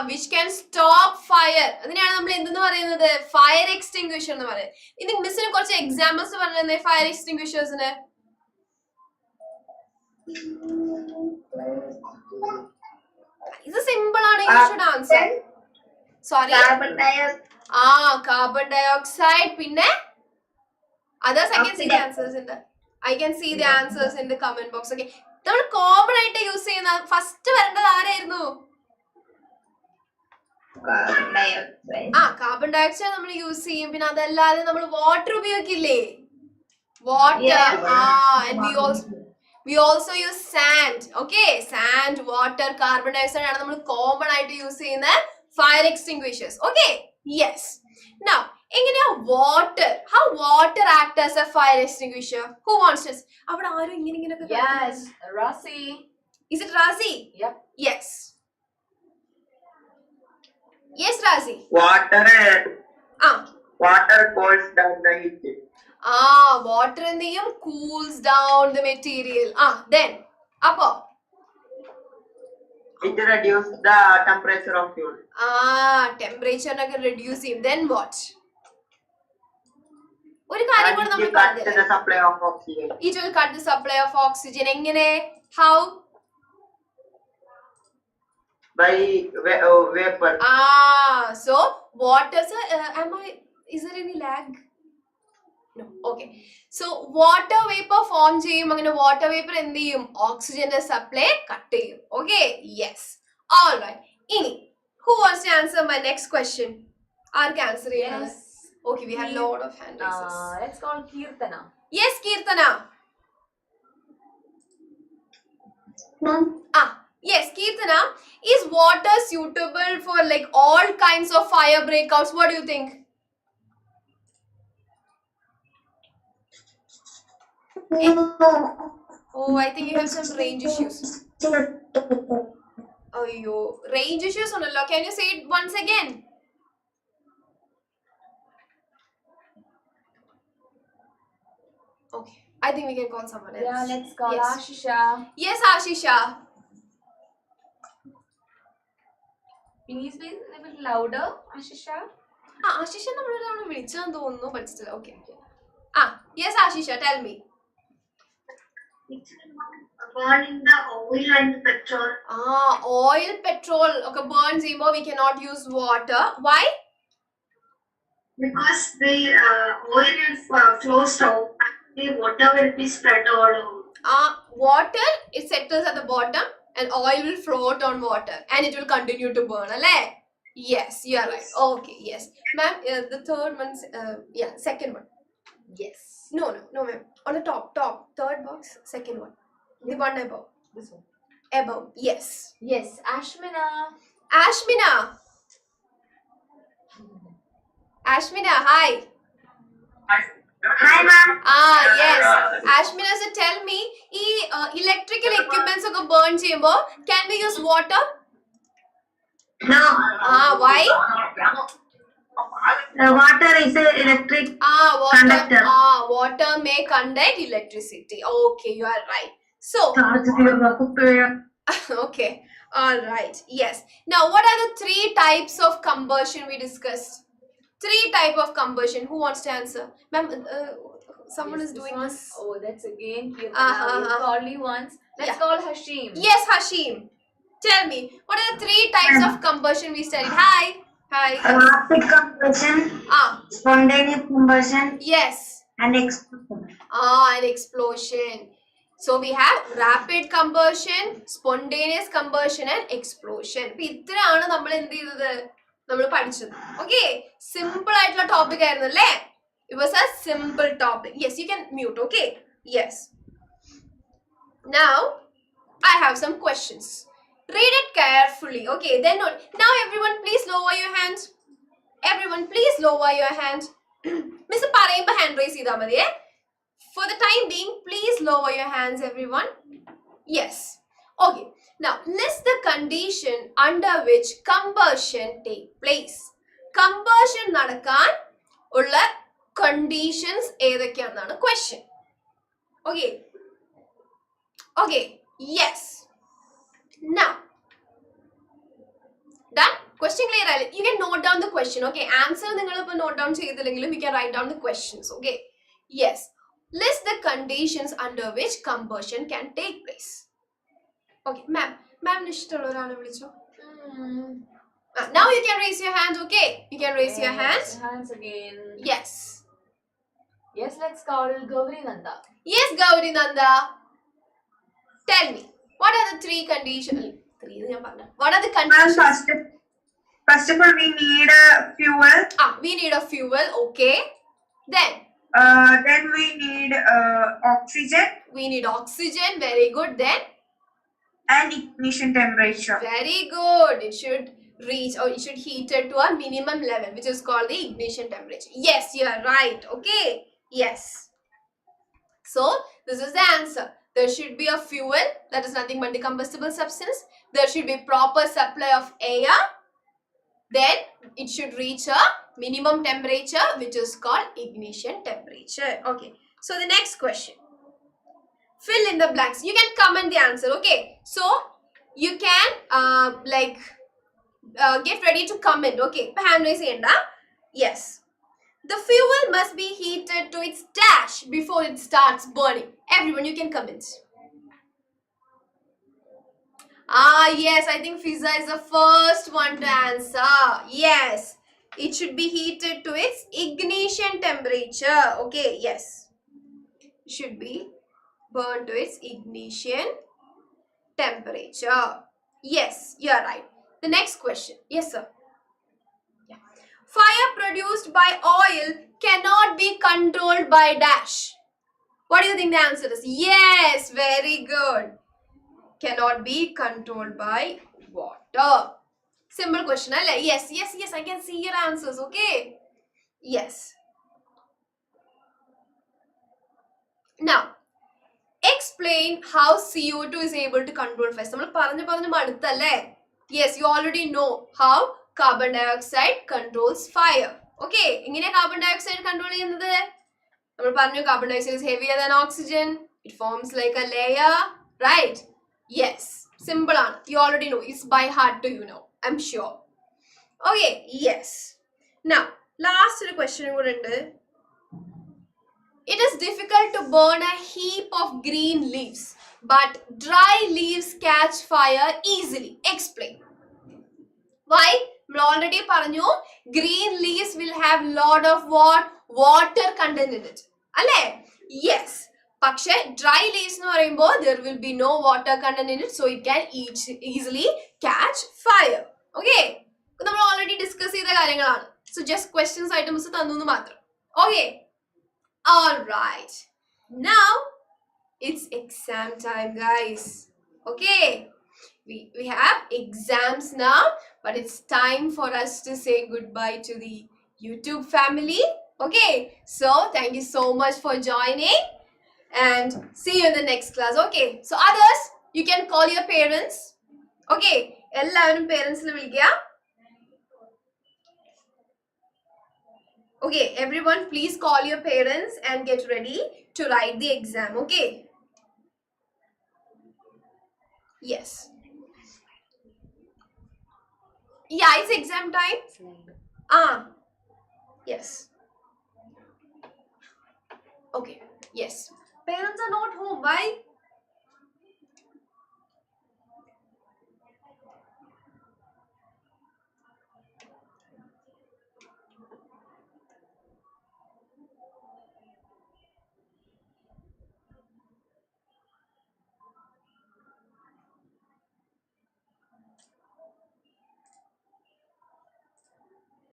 which can stop fire. അതിനാണ് നമ്മൾ എന്തെന്ന് പറയുന്നത്? Fire extinguisher എന്ന് പറയുന്നത്. ഇനി മിസ്സിന് കുറച്ച് എക്സാമ്പിൾസ് പറഞ്ഞേ ഫയർ എക്സ്റ്റിംഗ്വിഷേഴ്സിന്. ഇത് സിമ്പിൾ ആണ്. You should answer. Sorry. Carbon dioxide. പിന്നെ others I can see the answers in the answers in the comment box. Okay. നമ്മൾ കോമൺ ആയിട്ട് യൂസ് ചെയ്യുന്ന ഫസ്റ്റ് വരേണ്ടത് ആരായിരുന്നു? കാർബൺ ഡയോക്സൈഡ് നമ്മൾ യൂസ് ചെയ്യും. പിന്നെ അതല്ലാതെ നമ്മൾ വാട്ടർ ഉപയോഗിക്കില്ലേ? Water. And we also use sand. Okay, sand, water, carbon dioxide ആണ് നമ്മൾ കോമൺ ആയിട്ട് യൂസ് ചെയ്യുന്ന fire extinguishers. Okay, yes. Now, എങ്ങനെയാ water? How water act as a fire extinguisher? Who wants this? അവിടെ ആരും ഇങ്ങനെയൊക്കെ. Yes, Rasi. Is it Razi? Yep. Yes. Yes, Razi. Water cools down the heat. Water എന്ത് ചെയ്യും? Cools down the material. Then അപ്പോ It reduces the temperature of fuel. temperature ഒക്കെ reduce ചെയ്യും. Then what? ഒരു കാര്യം കൂടെ And നമ്മൾ it cuts പറഞ്ഞില്ലേ? the supply of oxygen. It will cut the supply of oxygen. എങ്ങനെ? How? By vapor. So water. Is there any lag? No. Okay. So water vapor form ചെയ്യും. അങ്ങനെ water vapor എന്ത് ചെയ്യും? ഓക്സിജന്റെ supply cut ചെയ്യും. Okay. Yes. All right. ഇനി who wants to answer my next question? Arc answer ചെയ്യണം? Yes. Okay, we have a lot of hand raises. Let's call Kirtana. Yes, Kirtana. Yes, Kirtana. Is water suitable for like all kinds of fire breakouts? What do you think? Oh, I think you have some range issues. Oh, range issues onallo. Can you say it once again? Okay. I think we can call someone else. Yeah, let's call Yes. Ashisha. Yes, Ashisha. Please be a bit louder, Ashisha. Ashisha നമ്മളൊരാളെ വിളിച്ചെന്ന് തോന്നുന്നു, but still okay. Yes, Ashisha, tell me. Burning the oil and petrol. Oil, petrol okay burn ചെയ്യുമ്പോൾ we cannot use water. Why? Because the oil will flows out and the water will be spread all over. Water it settles at the bottom and oil will float on water and it will continue to burn. Alle? Yes, you are right. Okay, yes. Ma'am, the third one, second one. Yes. No, ma'am. On the top. Third box, second one. The one above. This one. Above, yes. Yes, Ashmina. Ashmina, hi. Hi, ma'am. Yes. Ashmina said, tell me, electrical equipments ഒക്കെ burn ചെയ്യുമ്പോൾ can we use water? No. Why? Water is an electric conductor. Water may conduct electricity. Okay, you are right. So, okay, all right, yes. Now, what are the 3 types of combustion we discussed? 3 type of combustion. Who wants to answer? Ma'am, someone Yes, is doing one. this. Oh, that's again here. Uh-huh. We called you once. Let's Yeah. call Hashim. Yes, Hashim. Tell me, what are the 3 types of combustion we studied? Hi. Rapid combustion, spontaneous combustion, Yes. and explosion. An explosion. So we have rapid combustion, spontaneous combustion and explosion. ഇപ്പൊ ഇത്രയാണ് നമ്മൾ എന്ത് ചെയ്തത്, നമ്മൾ പഠിച്ചത്. Okay, simple ആയിട്ടുള്ള topic ആയിരുന്നു അല്ലേ? It was a simple topic. Yes, you can mute. Okay, yes. Now I have some questions. Read it carefully. Okay, then now everyone please lower your hands. Everyone please lower your hands. Miss പറയുമ്പോൾ hand raise ചെയ്താൽ മതിയേ. For the time being, please lower your hands, everyone. Yes. Okay. Now, list the condition under which combustion take place. Combustion നടക്കാൻ ഉള്ള conditions ഏതൊക്കെയാണെന്നാണ് question. Okay. Yes. Now, done? Question clear? You can note down the question. Okay. Answer നിങ്ങൾ ഇപ്പോൾ note down ചെയ്തില്ലെങ്കിലും you can write down the questions. Okay. Yes. List the conditions under which combustion can take place. Okay, ma'am, ഇഷ്ടമുള്ള ഒരാളെ വിളിച്ചോ. Now you can raise your hand. Okay, you can raise your hands. Hands again. Yes. Yes, let's call Gauri Nanda. Yes, Gauri Nanda. Tell me, what are the 3 conditions? What are the conditions? First of all, we need a fuel. We need a fuel. Okay. Then We need oxygen. we need oxygen. Very good. Then And ignition temperature. very good. It should reach or it should heat it to a minimum level, which is called the ignition temperature. Yes, you are right. Okay. Yes. So this is the answer. There should be a fuel, that is nothing but the combustible substance. There should be proper supply of air. Then it should reach a minimum temperature, which is called ignition temperature. Okay. So the next question. Fill in the blanks. You can comment the answer. Okay. So you can get ready to comment. Okay. Hand raise ചെയ്യണ്ട. Yes. The fuel must be heated to its dash before it starts burning. Everyone, you can comment. Yes, I think Fiza is the first one to answer. Yes, it should be heated to its ignition temperature. Okay, yes. Should be burned to its ignition temperature. Yes, you are right. The next question. Yes, sir. Fire produced by oil cannot be controlled by dash. What do you think the answer is? Yes, very good. Cannot be controlled by water. Simple question, right? Yes, I can see your answers. Okay. Yes. Now, explain how CO2 is able to control fire. Yes, you already know how carbon dioxide controls fire. Okay, ingine carbon dioxide control cheyyunnathu Carbon dioxide is heavier than oxygen. It forms like a layer, right? Yes. Simple. You already know. It's by heart to you know. I'm sure. Okay. Yes. Now, last question. It is difficult to burn a heap of green leaves, but dry leaves catch fire easily. Explain. Why? We already പറഞ്ഞു green leaves will have lot of what? Water content in it. അല്ലേ? Yes. പക്ഷേ dry leaves എന്ന് പറയുമ്പോൾ there will be no water content in it, so it can easily catch fire. Okay? നമ്മൾ already discuss ചെയ്ത കാര്യങ്ങളാണ്. So just questions ആയിട്ട് miss തന്നു എന്ന് മാത്രം. Okay? Alright. Now it's exam time, guys. Okay? We have exams now, but it's time for us to say goodbye to the YouTube family. Okay, so thank you so much for joining and see you in the next class. Okay, so others, you can call your parents. Okay, എല്ലാവരും parents നെ വിളിക്കുക. Okay, everyone please call your parents and get ready to write the exam. Okay, yes. Yeah, it's exam time. Yes. Okay, yes. Parents are not home. Why?